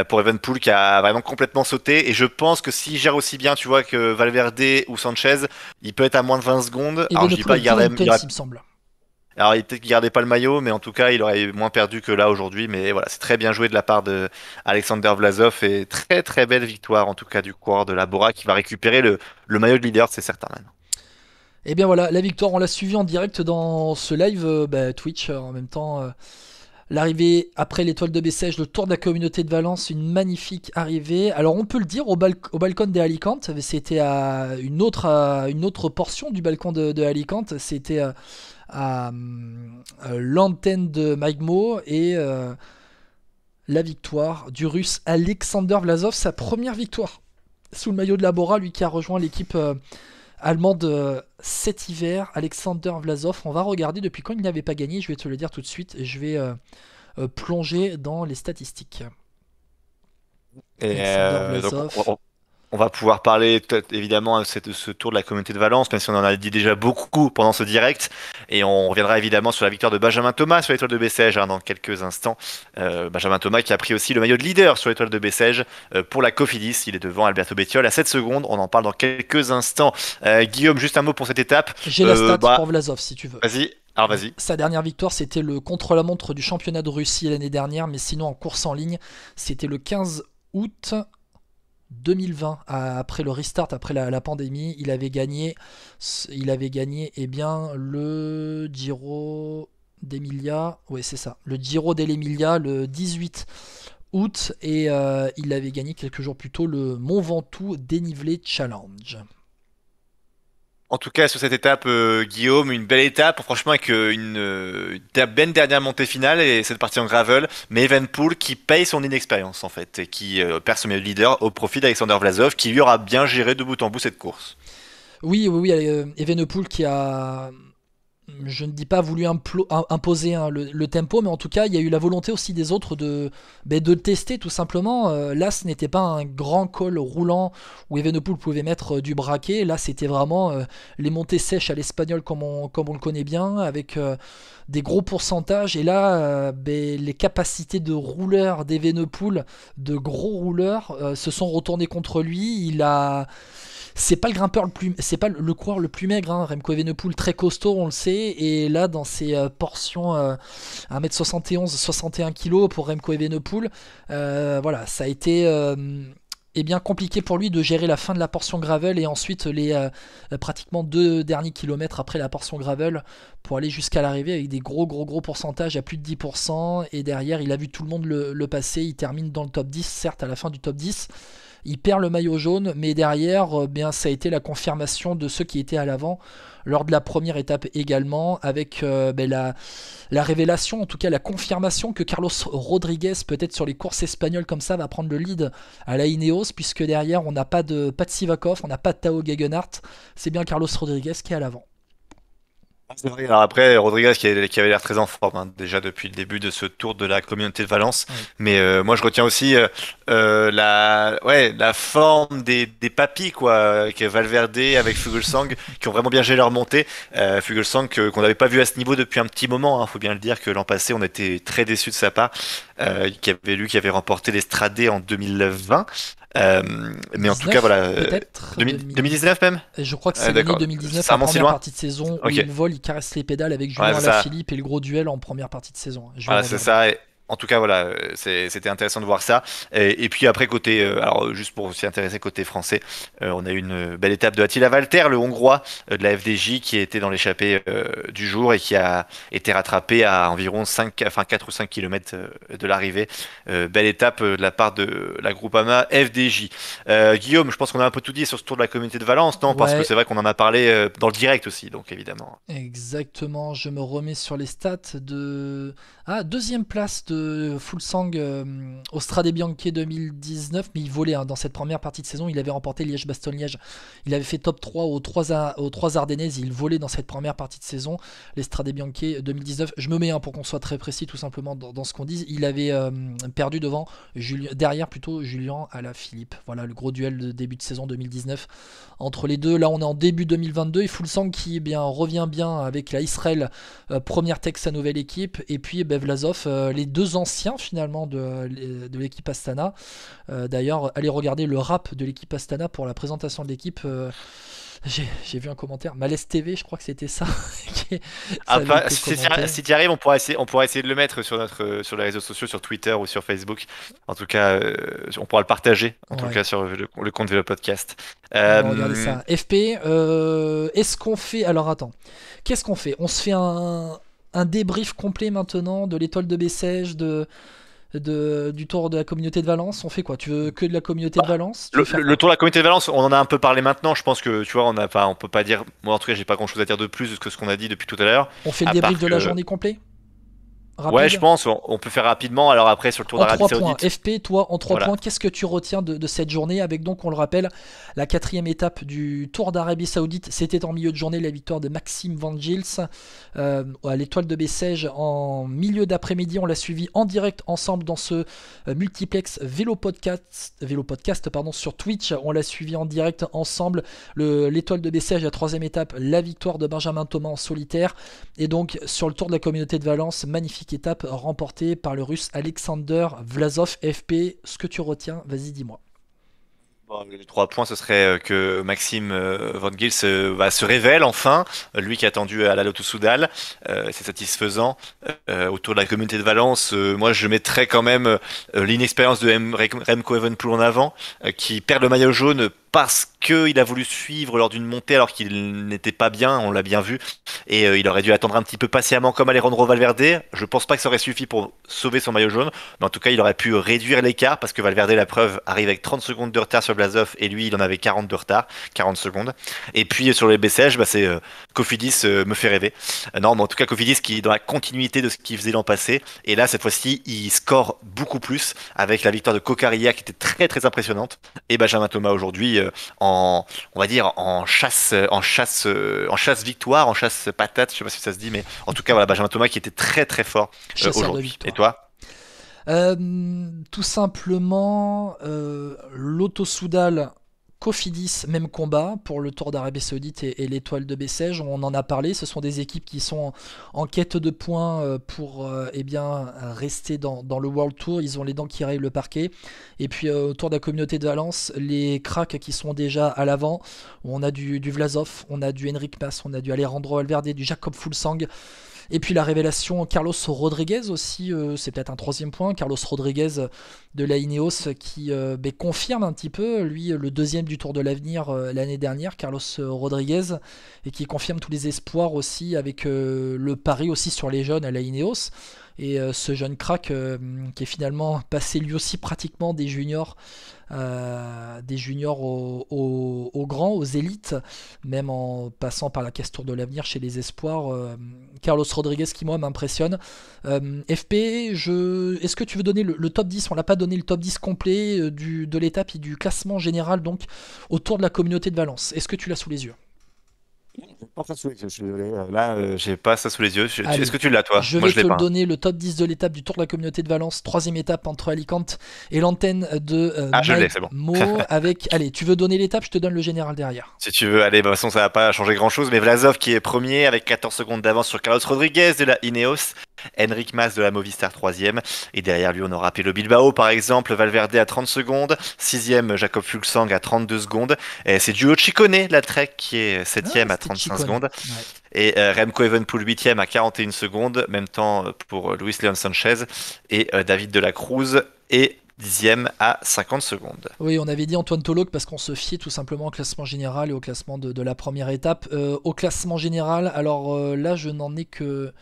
B: pour Evenepoel qui a vraiment complètement sauté, et je pense que s'il gère aussi bien, tu vois, que Valverde ou Sanchez, il peut être à moins de 20 secondes. Alors je dis pas, il me semble. Alors il peut-être qu'il gardait pas le maillot, mais en tout cas il aurait moins perdu que là aujourd'hui. Mais voilà, c'est très bien joué de la part de Alexander Vlasov, et très très belle victoire en tout cas du coureur de la Bora, qui va récupérer le maillot de leader, c'est certain maintenant.
A: Et bien voilà, la victoire, on l'a suivi en direct dans ce live Twitch en même temps. L'arrivée après l'étoile de Bessèges, le Tour de la communauté de Valence, une magnifique arrivée. Alors on peut le dire, au balcon de Alicante, c'était à une autre portion du balcon de Alicante, c'était à l'antenne de Magmo, et la victoire du Russe Alexander Vlasov, sa première victoire sous le maillot de la Bora, lui qui a rejoint l'équipe allemande cet hiver. Alexander Vlasov, on va regarder depuis quand il n'avait pas gagné, je vais te le dire tout de suite, et je vais plonger dans les statistiques.
B: Et On va pouvoir parler évidemment de ce tour de la communauté de Valence, même si on en a dit déjà beaucoup pendant ce direct. Et on reviendra évidemment sur la victoire de Benjamin Thomas sur l'étoile de Bessèges dans quelques instants. Benjamin Thomas qui a pris aussi le maillot de leader sur l'étoile de Bessèges pour la Cofidis. Il est devant Alberto Bettiol à 7 secondes. On en parle dans quelques instants. Guillaume, juste un mot pour cette étape.
A: J'ai la stat pour Vlasov si tu veux.
B: Vas-y. Alors vas-y.
A: Sa dernière victoire, c'était le contre-la-montre du championnat de Russie l'année dernière, mais sinon en course en ligne, c'était le 15 août 2020, après le restart, après la pandémie. Il avait gagné eh bien, le Giro d'Emilia, ouais c'est ça, le Giro dell'Emilia le 18 août, et il avait gagné quelques jours plus tôt le Mont Ventoux Dénivelé Challenge.
B: En tout cas, sur cette étape, Guillaume, une belle étape, franchement, avec belle dernière montée finale et cette partie en gravel, mais Evenepoel qui paye son inexpérience en fait, et qui perd son meilleur leader au profit d'Alexander Vlasov, qui lui aura bien géré de bout en bout cette course.
A: Oui, Evenepoel qui a, je ne dis pas voulu imposer le tempo, mais en tout cas, il y a eu la volonté aussi des autres de tester tout simplement. Là, ce n'était pas un grand col roulant où Evenepoel pouvait mettre du braquet. Là, c'était vraiment les montées sèches à l'espagnol comme on le connaît bien, avec des gros pourcentages. Et là, les capacités de rouleur d'Evenepoel, de gros rouleurs, se sont retournées contre lui. C'est pas le grimpeur c'est pas le coureur le plus maigre, hein. Remco Evenepoel très costaud, on le sait, et là dans ces portions 1m71, 61 kg pour Remco Evenepoel, voilà, ça a été bien compliqué pour lui de gérer la fin de la portion gravel et ensuite les pratiquement 2 derniers kilomètres après la portion gravel pour aller jusqu'à l'arrivée avec des gros pourcentages à plus de 10%, et derrière il a vu tout le monde le passer. Il termine dans le top 10, certes à la fin du top 10. Il perd le maillot jaune, mais derrière, ça a été la confirmation de ceux qui étaient à l'avant lors de la première étape également, avec la révélation, en tout cas la confirmation que Carlos Rodriguez, peut-être sur les courses espagnoles comme ça, va prendre le lead à la Ineos, puisque derrière on n'a pas de Sivakov, on n'a pas de Tao Gegenhardt, c'est bien Carlos Rodriguez qui est à l'avant.
B: C'est vrai. Alors après, Rodriguez qui avait l'air très en forme déjà depuis le début de ce tour de la communauté de Valence.
A: Oui.
B: Mais moi, je retiens aussi la forme des papis, quoi, que Valverde avec Fuglsang, qui ont vraiment bien géré leur montée. Fuglsang qu'on n'avait pas vu à ce niveau depuis un petit moment. Faut bien le dire que l'an passé, on était très déçus de sa part. Qui avait remporté l'Estradé en 2020. Mais en tout cas, voilà.
A: Peut-être
B: 2019 même.
A: Je crois que c'est l'année 2019,
B: ça
A: la première
B: loin.
A: partie de saison où
B: Okay.
A: il vole, il caresse les pédales avec Julien Alaphilippe et le gros duel en première partie de saison.
B: Voilà, c'est ça. En tout cas, voilà, c'était intéressant de voir ça. Et puis après, côté, alors juste pour s'y intéresser côté français, on a eu une belle étape de Attila Valter, le Hongrois de la FDJ, qui était dans l'échappée du jour et qui a été rattrapé à environ 4 ou 5 km de l'arrivée. Belle étape de la part de la Groupama FDJ. Guillaume, je pense qu'on a un peu tout dit sur ce tour de la communauté de Valence, non? Parce que c'est vrai qu'on en a parlé dans le direct aussi, donc évidemment.
A: Exactement, je me remets sur les stats de... deuxième place de Fuglsang au Strade Bianche 2019, mais il volait dans cette première partie de saison. Il avait remporté Liège-Bastogne-Liège. Il avait fait top 3 aux 3 Ardennaises. Il volait dans cette première partie de saison. Les Strade Bianche 2019. Je me mets pour qu'on soit très précis tout simplement dans ce qu'on dit. Il avait perdu derrière Julien Alaphilippe. Voilà le gros duel de début de saison 2019 entre les deux. Là on est en début 2022 et Fuglsang qui revient bien avec la Israël, première tech sa nouvelle équipe, et puis Vlasov, les deux anciens finalement de l'équipe Astana. D'ailleurs, allez regarder le rap de l'équipe Astana pour la présentation de l'équipe. J'ai vu un commentaire, Malaise TV, je crois que c'était ça.
B: Si tu y arrives, on pourra essayer de le mettre sur les réseaux sociaux, sur Twitter ou sur Facebook. En tout cas, on pourra le partager, en tout cas sur le compte Vélo Podcast.
A: Regardez ça. FP, est-ce qu'on fait... Alors attends, qu'est-ce qu'on fait? On se fait un débrief complet maintenant de l'étoile de Bessèges, du tour de la communauté de Valence. On fait quoi? Tu veux que de la communauté de Valence?
B: Le tour de la communauté de Valence, on en a un peu parlé maintenant. Je pense que tu vois, on peut pas dire. Moi, en tout cas, j'ai pas grand chose à dire de plus que ce qu'on a dit depuis tout à l'heure.
A: On fait le débrief de la journée complet?
B: Ouais, je
A: rapide?
B: pense, on peut faire rapidement. Alors après, sur le Tour
A: En
B: d'Arabie
A: 3 points.
B: Saoudite,
A: FP, toi, en 3
B: voilà.
A: points, qu'est-ce que tu retiens de cette journée avec donc, on le rappelle, la quatrième étape du Tour d'Arabie Saoudite. C'était en milieu de journée la victoire de Maxime Van Gils à l'étoile de Bessèges en milieu d'après-midi. On l'a suivi en direct ensemble dans ce multiplex vélo podcast pardon, sur Twitch. On l'a suivi en direct ensemble. L'étoile de Bessèges, la troisième étape, la victoire de Benjamin Thomas en solitaire. Et donc sur le Tour de la Communauté de Valence, magnifique étape remportée par le Russe Alexander Vlasov. FP, ce que tu retiens, vas-y dis-moi.
B: Bon, les 3 points, ce serait que Maxime Van Gils se révèle enfin, lui qui a attendu à la Lotto Soudal, c'est satisfaisant. Autour de la communauté de Valence, moi je mettrais quand même l'inexpérience de Remco Evenepoel en avant, qui perd le maillot jaune parce qu'il a voulu suivre lors d'une montée alors qu'il n'était pas bien, on l'a bien vu, et il aurait dû attendre un petit peu patiemment comme Alejandro Valverde. Je pense pas que ça aurait suffi pour sauver son maillot jaune, mais en tout cas il aurait pu réduire l'écart parce que Valverde, la preuve, arrive avec 30 secondes de retard sur Blasov et lui il en avait 40 de retard, 40 secondes. Et puis sur les Bessèges, c'est Cofidis me fait rêver. Non, mais en tout cas Cofidis qui est dans la continuité de ce qu'il faisait l'an passé, et là cette fois-ci il score beaucoup plus avec la victoire de Cocaria qui était très très impressionnante, et Benjamin Thomas aujourd'hui on va dire en chasse victoire, en chasse patate, je sais pas si ça se dit, mais en tout cas voilà, Benjamin Thomas qui était très très fort
A: Chasseur de
B: aujourd'hui. Et
A: victoire.
B: toi?
A: Tout simplement, Lotto Soudal, Cofidis, même combat pour le Tour d'Arabie Saoudite et l'étoile de Bessèges. On en a parlé. Ce sont des équipes qui sont en quête de points pour eh bien, rester dans le World Tour. Ils ont les dents qui rayent le parquet. Et puis au Tour de la Communauté de Valence, les cracks qui sont déjà à l'avant. On a du Vlasov, on a du Enric Mas, on a du Alejandro Valverde, du Jacob Fuglsang. Et puis la révélation Carlos Rodriguez aussi, c'est peut-être un troisième point. Carlos Rodriguez de la Ineos qui confirme un petit peu, lui le deuxième du Tour de l'Avenir l'année dernière, Carlos Rodriguez, et qui confirme tous les espoirs aussi avec le pari aussi sur les jeunes à la Ineos. Et ce jeune crack qui est finalement passé lui aussi pratiquement des juniors aux grands, aux élites, même en passant par la caisse Tour de l'Avenir chez les espoirs. Carlos Rodriguez qui moi m'impressionne. FP, est-ce que tu veux donner le top 10? On l'a pas donné le top 10 complet de l'étape et du classement général donc autour de la communauté de Valence. Est-ce que tu l'as sous les yeux?
B: Pas ça sous les yeux, là, j'ai pas ça sous les yeux. Est-ce
A: Allez,
B: que tu l'as toi?
A: je
B: Moi
A: vais
B: je l'ai
A: te le
B: pas, hein.
A: donner, le top 10 de l'étape du Tour de la Communauté de Valence, troisième étape entre Alicante et l'antenne de
B: Ah, je l'ai,
A: Mike
B: c'est bon.
A: Mo avec... Allez, tu veux donner l'étape, je te donne le général derrière.
B: Si tu veux, allez, de toute façon, ça va pas changer grand-chose, mais Vlasov qui est premier avec 14 secondes d'avance sur Carlos Rodriguez de la Ineos, Enric Mas de la Movistar troisième, et derrière lui on aura Pello Bilbao par exemple, Valverde à 30 secondes, sixième Jacob Fuglsang à 32 secondes, et c'est Giulio Ciccone, la Trek, qui est
A: Ah,
B: septième à
A: c'était
B: 35
A: Chicone.
B: secondes,
A: Ouais.
B: et Remco Evenepoel huitième à 41 secondes, même temps pour Luis Leon Sanchez, et David de la Cruz est 10e à 50 secondes.
A: Oui, on avait dit Antoine Tolok parce qu'on se fiait tout simplement au classement général et au classement de la première étape. Au classement général, alors là je n'en ai que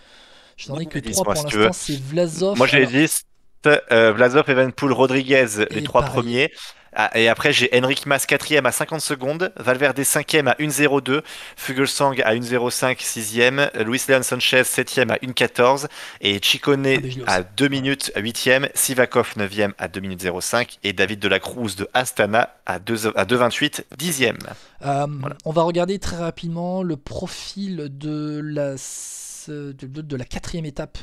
A: 3
B: Dis-moi
A: pour
B: si tu veux.
A: l'instant, c'est Vlasov.
B: Moi, j'ai
A: Alors,
B: 10. Vlasov, Evenepoel, Rodriguez, les
A: et
B: 3
A: pareil.
B: premiers. Ah, et après, j'ai Enric Mas 4e à 50 secondes, Valverde 5e à 1,02, Fuglsang à 1,05 6e, Luis Leon Sanchez 7e à 1,14 et Ciccone
A: Ah, ben je l'ai
B: à
A: aussi.
B: 2
A: Ouais.
B: minutes 8e, Sivakov 9e à 2 minutes 05 et David de la Cruz de Astana à 2,28 10e. Voilà.
A: On va regarder très rapidement le profil de la quatrième étape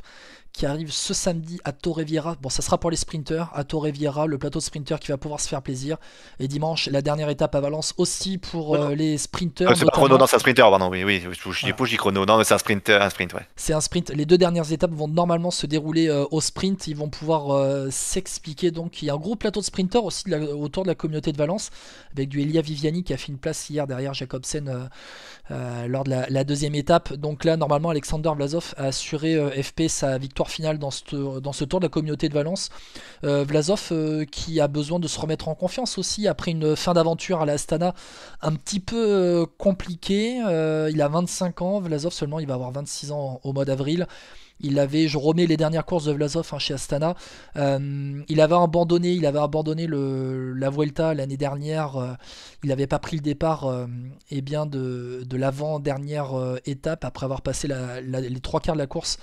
A: qui arrive ce samedi à Torrevieja. Bon, ça sera pour les sprinters à Torrevieja, le plateau de sprinters qui va pouvoir se faire plaisir. Et dimanche, la dernière étape à Valence aussi pour
B: Oh non.
A: les sprinters
B: C'est pas chrono,
A: notamment.
B: non, c'est un sprinter, pardon, oui, oui,
A: Voilà.
B: je dis chrono, non, mais c'est un sprinter, un sprint, ouais.
A: C'est un sprint. Les deux dernières étapes vont normalement se dérouler au sprint. Ils vont pouvoir s'expliquer. Donc, il y a un gros plateau de sprinters aussi autour de la communauté de Valence, avec du Elia Viviani qui a fait une place hier derrière Jacobsen lors de la deuxième étape. Donc là, normalement, Alexander Vlasov a assuré FP sa victoire finale dans ce tour de la communauté de Valence. Vlasov qui a besoin de se remettre en confiance aussi après une fin d'aventure à la Astana un petit peu compliquée. Il a 25 ans, Vlasov seulement, il va avoir 26 ans au mois d'avril. Je remets les dernières courses de Vlasov chez Astana. Il avait abandonné la Vuelta l'année dernière. Il n'avait pas pris le départ de l'avant-dernière étape après avoir passé les trois quarts de la course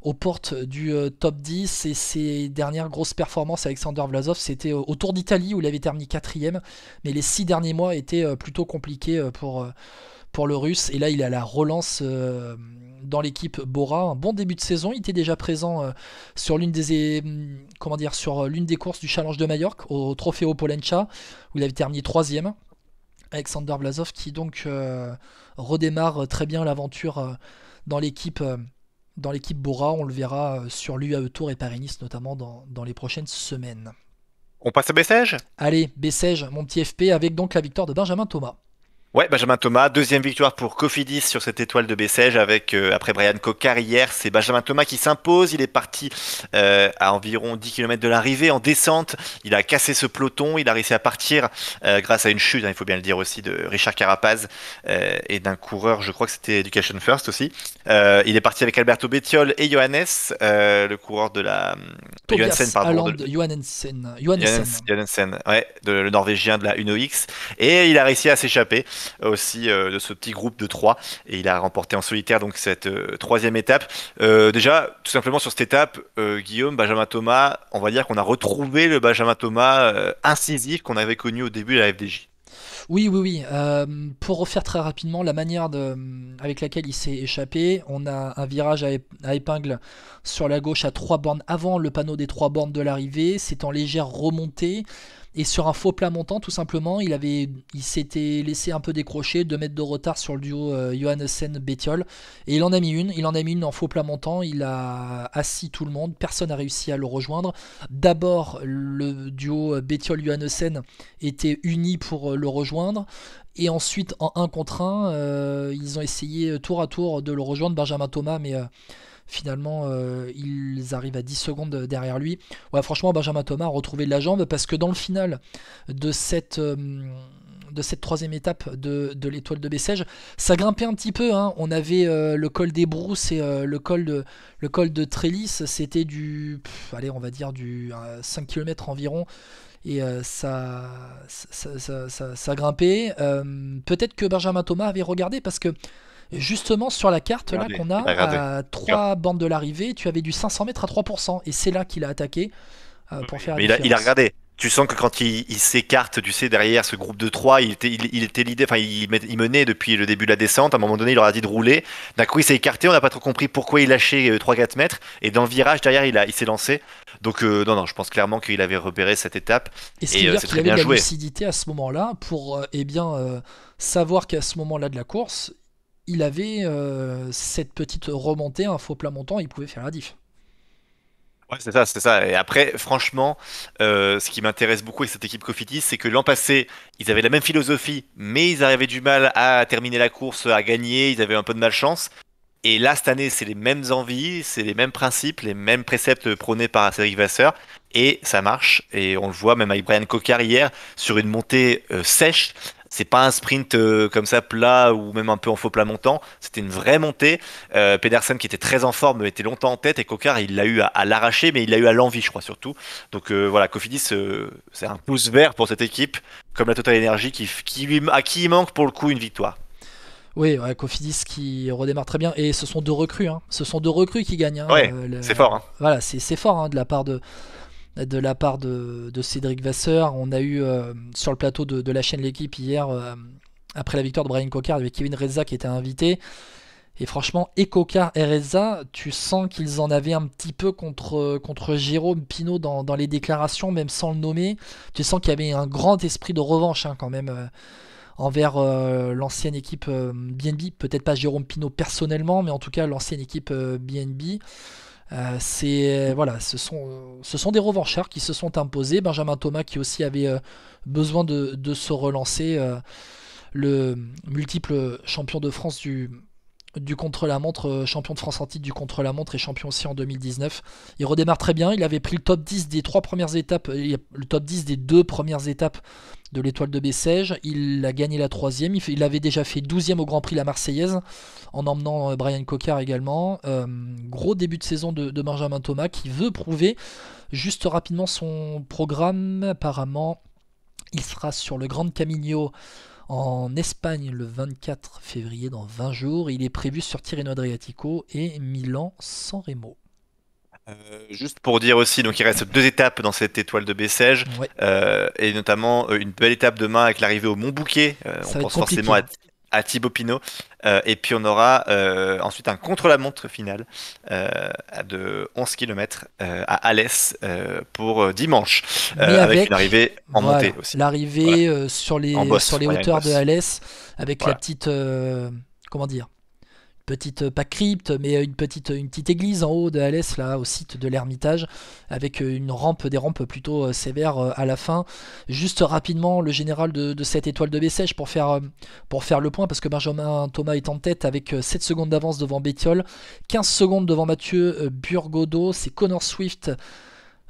A: aux portes du top 10, et ses dernières grosses performances, Alexander Vlasov, c'était au Tour d'Italie où il avait terminé quatrième, mais les 6 derniers mois étaient plutôt compliqués pour le Russe, et là il est à la relance dans l'équipe Bora. Un bon début de saison, il était déjà présent sur l'une des courses du Challenge de Majorque, au Trofeo Pollencha, où il avait terminé troisième. Alexander Vlasov qui donc redémarre très bien l'aventure dans l'équipe Bora. On le verra sur l'UAE Tour et Paris-Nice notamment dans les prochaines semaines.
B: On passe à Bessèges?
A: Allez, Bessèges, mon petit FP, avec donc la victoire de Benjamin Thomas.
B: Ouais, Benjamin Thomas, deuxième victoire pour Cofidis sur cette étoile de Bessèges avec après Brian Cocard hier, c'est Benjamin Thomas qui s'impose. Il est parti à environ 10 km de l'arrivée en descente. Il a cassé ce peloton, il a réussi à partir grâce à une chute, hein, il faut bien le dire aussi, de Richard Carapaz et d'un coureur, je crois que c'était Education First aussi. Il est parti avec Alberto Bettiol et Johannes, le coureur de la
A: Tobias Haaland,
B: Johannesen, ouais, le Norvégien de la Uno X, et il a réussi à s'échapper aussi de ce petit groupe de 3 et il a remporté en solitaire donc cette troisième étape. Déjà tout simplement sur cette étape, Guillaume, Benjamin Thomas, on va dire qu'on a retrouvé le Benjamin Thomas incisif qu'on avait connu au début de la FDJ.
A: Oui, oui, oui. Pour refaire très rapidement la manière avec laquelle il s'est échappé, on a un virage à épingle sur la gauche à 3 bornes avant le panneau des 3 bornes de l'arrivée. C'est en légère remontée. Et sur un faux plat montant, tout simplement, il s'était laissé un peu décrocher, 2 mètres de retard sur le duo Johannesen-Bettiol. Et il en a mis une en faux plat montant. Il a assis tout le monde, personne n'a réussi à le rejoindre. D'abord, le duo Bettiol-Johannesen était uni pour le rejoindre. Et ensuite, en 1 contre 1, ils ont essayé tour à tour de le rejoindre, Benjamin Thomas, mais finalement, ils arrivent à 10 secondes derrière lui. Ouais, franchement, Benjamin Thomas a retrouvé de la jambe parce que dans le final de cette troisième étape de l'étoile de Bessèges, ça grimpait un petit peu, hein. On avait le col des Brousses et le col de Trellis. C'était allez, on va dire du 5 km environ. Et ça grimpait. Peut-être que Benjamin Thomas avait regardé parce que justement sur la carte là qu'on a à 3 bornes de l'arrivée, tu avais du 500 mètres à 3%, et c'est là qu'il a attaqué pour faire la différence.
B: Il a regardé. Tu sens que quand il s'écarte, tu sais, derrière ce groupe de 3, il était l'idée, enfin, il menait depuis le début de la descente. À un moment donné, il leur a dit de rouler. D'un coup, il s'est écarté. On n'a pas trop compris pourquoi il lâchait 3-4 mètres. Et dans le virage, derrière, il s'est lancé. Donc, non, je pense clairement qu'il avait repéré cette étape.
A: Et ce qui veut dire qu'il avait de la lucidité à ce moment-là pour savoir qu'à ce moment-là de la course, il avait cette petite remontée, un faux plat montant, il pouvait faire la diff.
B: Ouais, c'est ça. Et après, franchement, ce qui m'intéresse beaucoup avec cette équipe Cofidis, c'est que l'an passé, ils avaient la même philosophie, mais ils avaient du mal à terminer la course, à gagner, ils avaient un peu de malchance. Et là, cette année, c'est les mêmes envies, c'est les mêmes principes, les mêmes préceptes prônés par Cédric Vasseur, et ça marche. Et on le voit même avec Brian Cocard hier, sur une montée sèche. C'est pas un sprint comme ça plat ou même un peu en faux plat montant. C'était une vraie montée. Pedersen qui était très en forme était longtemps en tête et Cocard il l'a eu à l'arracher, mais il l'a eu à l'envie, je crois surtout. Donc voilà, Cofidis c'est un pouce vert pour cette équipe, comme la Total Energy à qui il manque pour le coup une victoire.
A: Oui, ouais, Cofidis qui redémarre très bien, et ce sont 2 recrues, hein. Ce sont 2 recrues qui gagnent, hein.
B: Ouais, c'est fort. Hein.
A: Voilà, c'est fort, hein, de la part de Cédric Vasseur. On a eu sur le plateau de la chaîne L'équipe hier, après la victoire de Brian Cocard, avec Kevin Reza qui était invité. Et franchement, et Cocard et Reza, tu sens qu'ils en avaient un petit peu contre Jérôme Pinault dans les déclarations, même sans le nommer. Tu sens qu'il y avait un grand esprit de revanche, hein, quand même, envers l'ancienne équipe BNB. Peut-être pas Jérôme Pinault personnellement, mais en tout cas l'ancienne équipe BNB. Voilà, ce sont des revanchards qui se sont imposés. Benjamin Thomas qui aussi avait besoin de se relancer, le multiple champion de France du contre-la-montre, champion de France en titre du contre-la-montre et champion aussi en 2019. Il redémarre très bien, il avait pris le top 10 des 3 premières étapes, le top 10 des 2 premières étapes de l'étoile de Bessèges. Il a gagné la 3e, il avait déjà fait 12e au Grand Prix La Marseillaise en emmenant Brian Cocard également. Gros début de saison de Benjamin Thomas qui veut prouver. Juste rapidement son programme, apparemment il sera sur le Grand Camino en Espagne le 24 février, dans 20 jours. Il est prévu sur Tirreno Adriatico et Milan-San Remo.
B: Juste pour dire aussi, donc il reste 2 étapes dans cette étoile de Bessèges,
A: Ouais,
B: et notamment une belle étape demain avec l'arrivée au Mont Bouquet. On
A: ça va être
B: pense forcément
A: compliqué, hein.
B: à Thibaut Pinot. Et puis on aura ensuite un contre-la-montre final euh, de 11 km à Alès pour dimanche,
A: Mais
B: avec une
A: avec,
B: arrivée en montée
A: voilà,
B: aussi. Voilà,
A: l'arrivée
B: en
A: sur
B: bosse,
A: les
B: ouais, il y a une
A: hauteurs de
B: bosse.
A: Alès, avec la
B: Voilà.
A: petite, comment dire, pas crypte, mais une petite église en haut de Alès, là, au site de l'Ermitage, avec des rampes plutôt sévères à la fin. Juste rapidement, le général de cette étoile de Bessèges pour faire le point, parce que Benjamin Thomas est en tête avec 7 secondes d'avance devant Bettiol, 15 secondes devant Mathieu Burgodeau, c'est Connor Swift.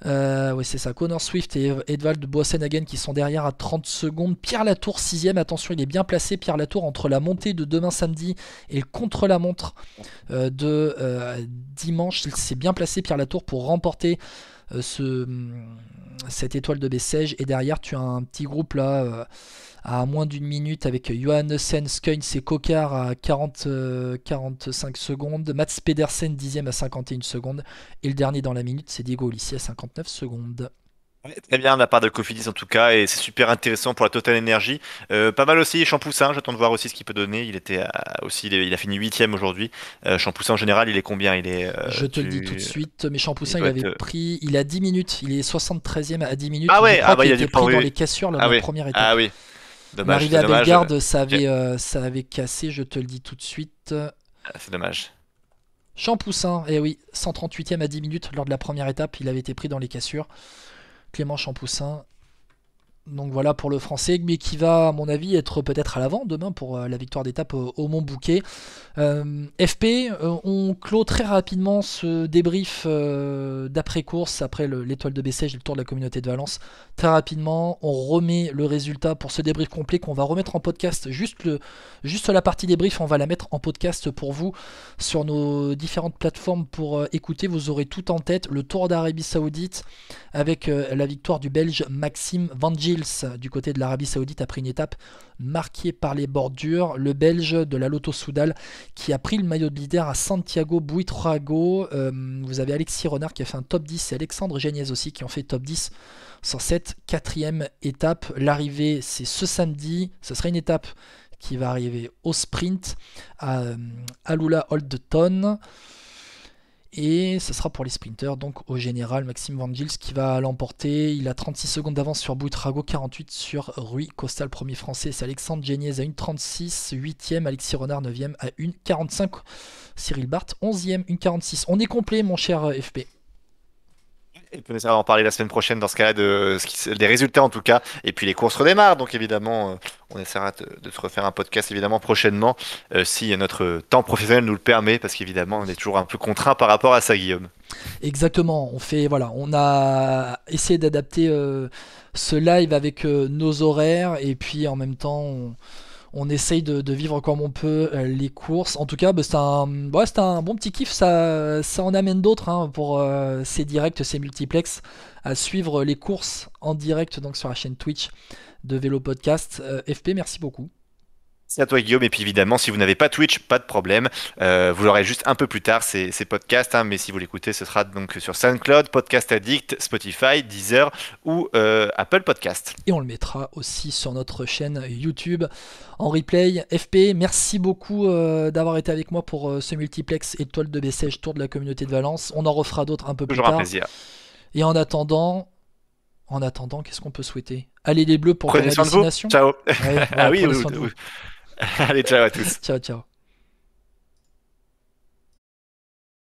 A: Oui, c'est ça. Connor Swift et Edvald Boassenhagen qui sont derrière à 30 secondes. Pierre Latour, 6ème. Attention, il est bien placé. Pierre Latour entre la montée de demain samedi et le contre-la-montre de dimanche. Il s'est bien placé, Pierre Latour, pour remporter cette étoile de Bessèges. Et derrière, tu as un petit groupe là à moins d'une minute avec Johannessen, Skuins et Kokar à 45 secondes. Mats Pedersen 10ème à 51 secondes. Et le dernier dans la minute, c'est Diego Ulissi à 59 secondes.
B: Ouais, très bien de la part de Cofidis en tout cas, et c'est super intéressant pour la Total Energy. Pas mal aussi Champoussin, j'attends de voir aussi ce qu'il peut donner. Il a fini 8ème aujourd'hui. Champoussin en général, il est combien?
A: Je te le dis tout de suite, mais
B: Il
A: Champoussin,
B: doit être.
A: il a 10 minutes, il est 73ème à 10 minutes.
B: Ah
A: Je
B: ouais,
A: crois
B: ah bah
A: qu'il
B: il
A: a
B: a
A: été
B: du
A: pris dans
B: oui.
A: les cassures lors de
B: Ah
A: la
B: oui,
A: première
B: ah
A: étape.
B: oui, dommage,
A: L'arrivée
B: c'est
A: à
B: dommage.
A: Bellegarde, ça avait cassé, je te le dis tout de suite.
B: C'est dommage.
A: Champoussin, eh oui, 138ème à 10 minutes lors de la première étape, il avait été pris dans les cassures. Clément Champoussin. Donc voilà pour le français, mais qui va, à mon avis, être peut-être à l'avant demain pour la victoire d'étape au Mont Bouquet. FP, on clôt très rapidement ce débrief d'après-course, après l'étoile de Bessèges et le Tour de la Communauté de Valence. Très rapidement, on remet le résultat pour ce débrief complet qu'on va remettre en podcast. Juste la partie débrief, on va la mettre en podcast pour vous sur nos différentes plateformes pour écouter. Vous aurez tout en tête. Le Tour d'Arabie Saoudite avec la victoire du Belge Maxime Van Gils du côté de l'Arabie Saoudite après une étape marquée par les bordures. Le Belge de la Lotto Soudal qui a pris le maillot de leader à Santiago Buitrago. Vous avez Alexis Renard qui a fait un top 10 et Alexandre Géniez aussi qui ont fait top 10 sur cette 4ème étape. L'arrivée, c'est ce samedi. Ce sera une étape qui va arriver au sprint à Alula Old Town. Et ce sera pour les sprinters, donc au général Maxime Van Gils qui va l'emporter. Il a 36 secondes d'avance sur Buitrago, 48 sur Rui Costa, le premier français. C'est Alexandre Géniez à 1,36, 8ème, Alexis Renard 9ème à 1,45, Cyril Barth 11ème, 1,46. On est complet mon cher FP.
B: Et on essaiera d'en parler la semaine prochaine dans ce cas-là des résultats en tout cas. Et puis les courses redémarrent, donc évidemment, on essaiera de se refaire un podcast évidemment prochainement si notre temps professionnel nous le permet, parce qu'évidemment on est toujours un peu contraint par rapport à ça, Guillaume.
A: Exactement, on a essayé d'adapter ce live avec nos horaires et puis en même temps on essaye de vivre comme on peut les courses. En tout cas, bah, c'était un bon petit kiff. Ça en amène d'autres hein, pour ces directs, ces multiplex, à suivre les courses en direct donc sur la chaîne Twitch de Vélo Podcast. FP, merci beaucoup.
B: C'est à toi Guillaume, et puis évidemment si vous n'avez pas Twitch, pas de problème, vous l'aurez juste un peu plus tard ces podcasts, hein, mais si vous l'écoutez ce sera donc sur SoundCloud, Podcast Addict, Spotify, Deezer ou Apple Podcast.
A: Et on le mettra aussi sur notre chaîne YouTube en replay. FP, merci beaucoup d'avoir été avec moi pour ce multiplex étoile de Bessèges Tour de la Communauté de Valence. On en refera d'autres un peu plus
B: Toujours un
A: tard.
B: plaisir.
A: Et en attendant, qu'est-ce qu'on peut souhaiter? Allez les Bleus pour
B: Prenez
A: la
B: soin de vous,
A: destination.
B: ciao.
A: Ouais,
B: Ah
A: voilà,
B: oui,
A: prenez soin de vous.
B: allez ciao à tous.
A: Ciao, ciao.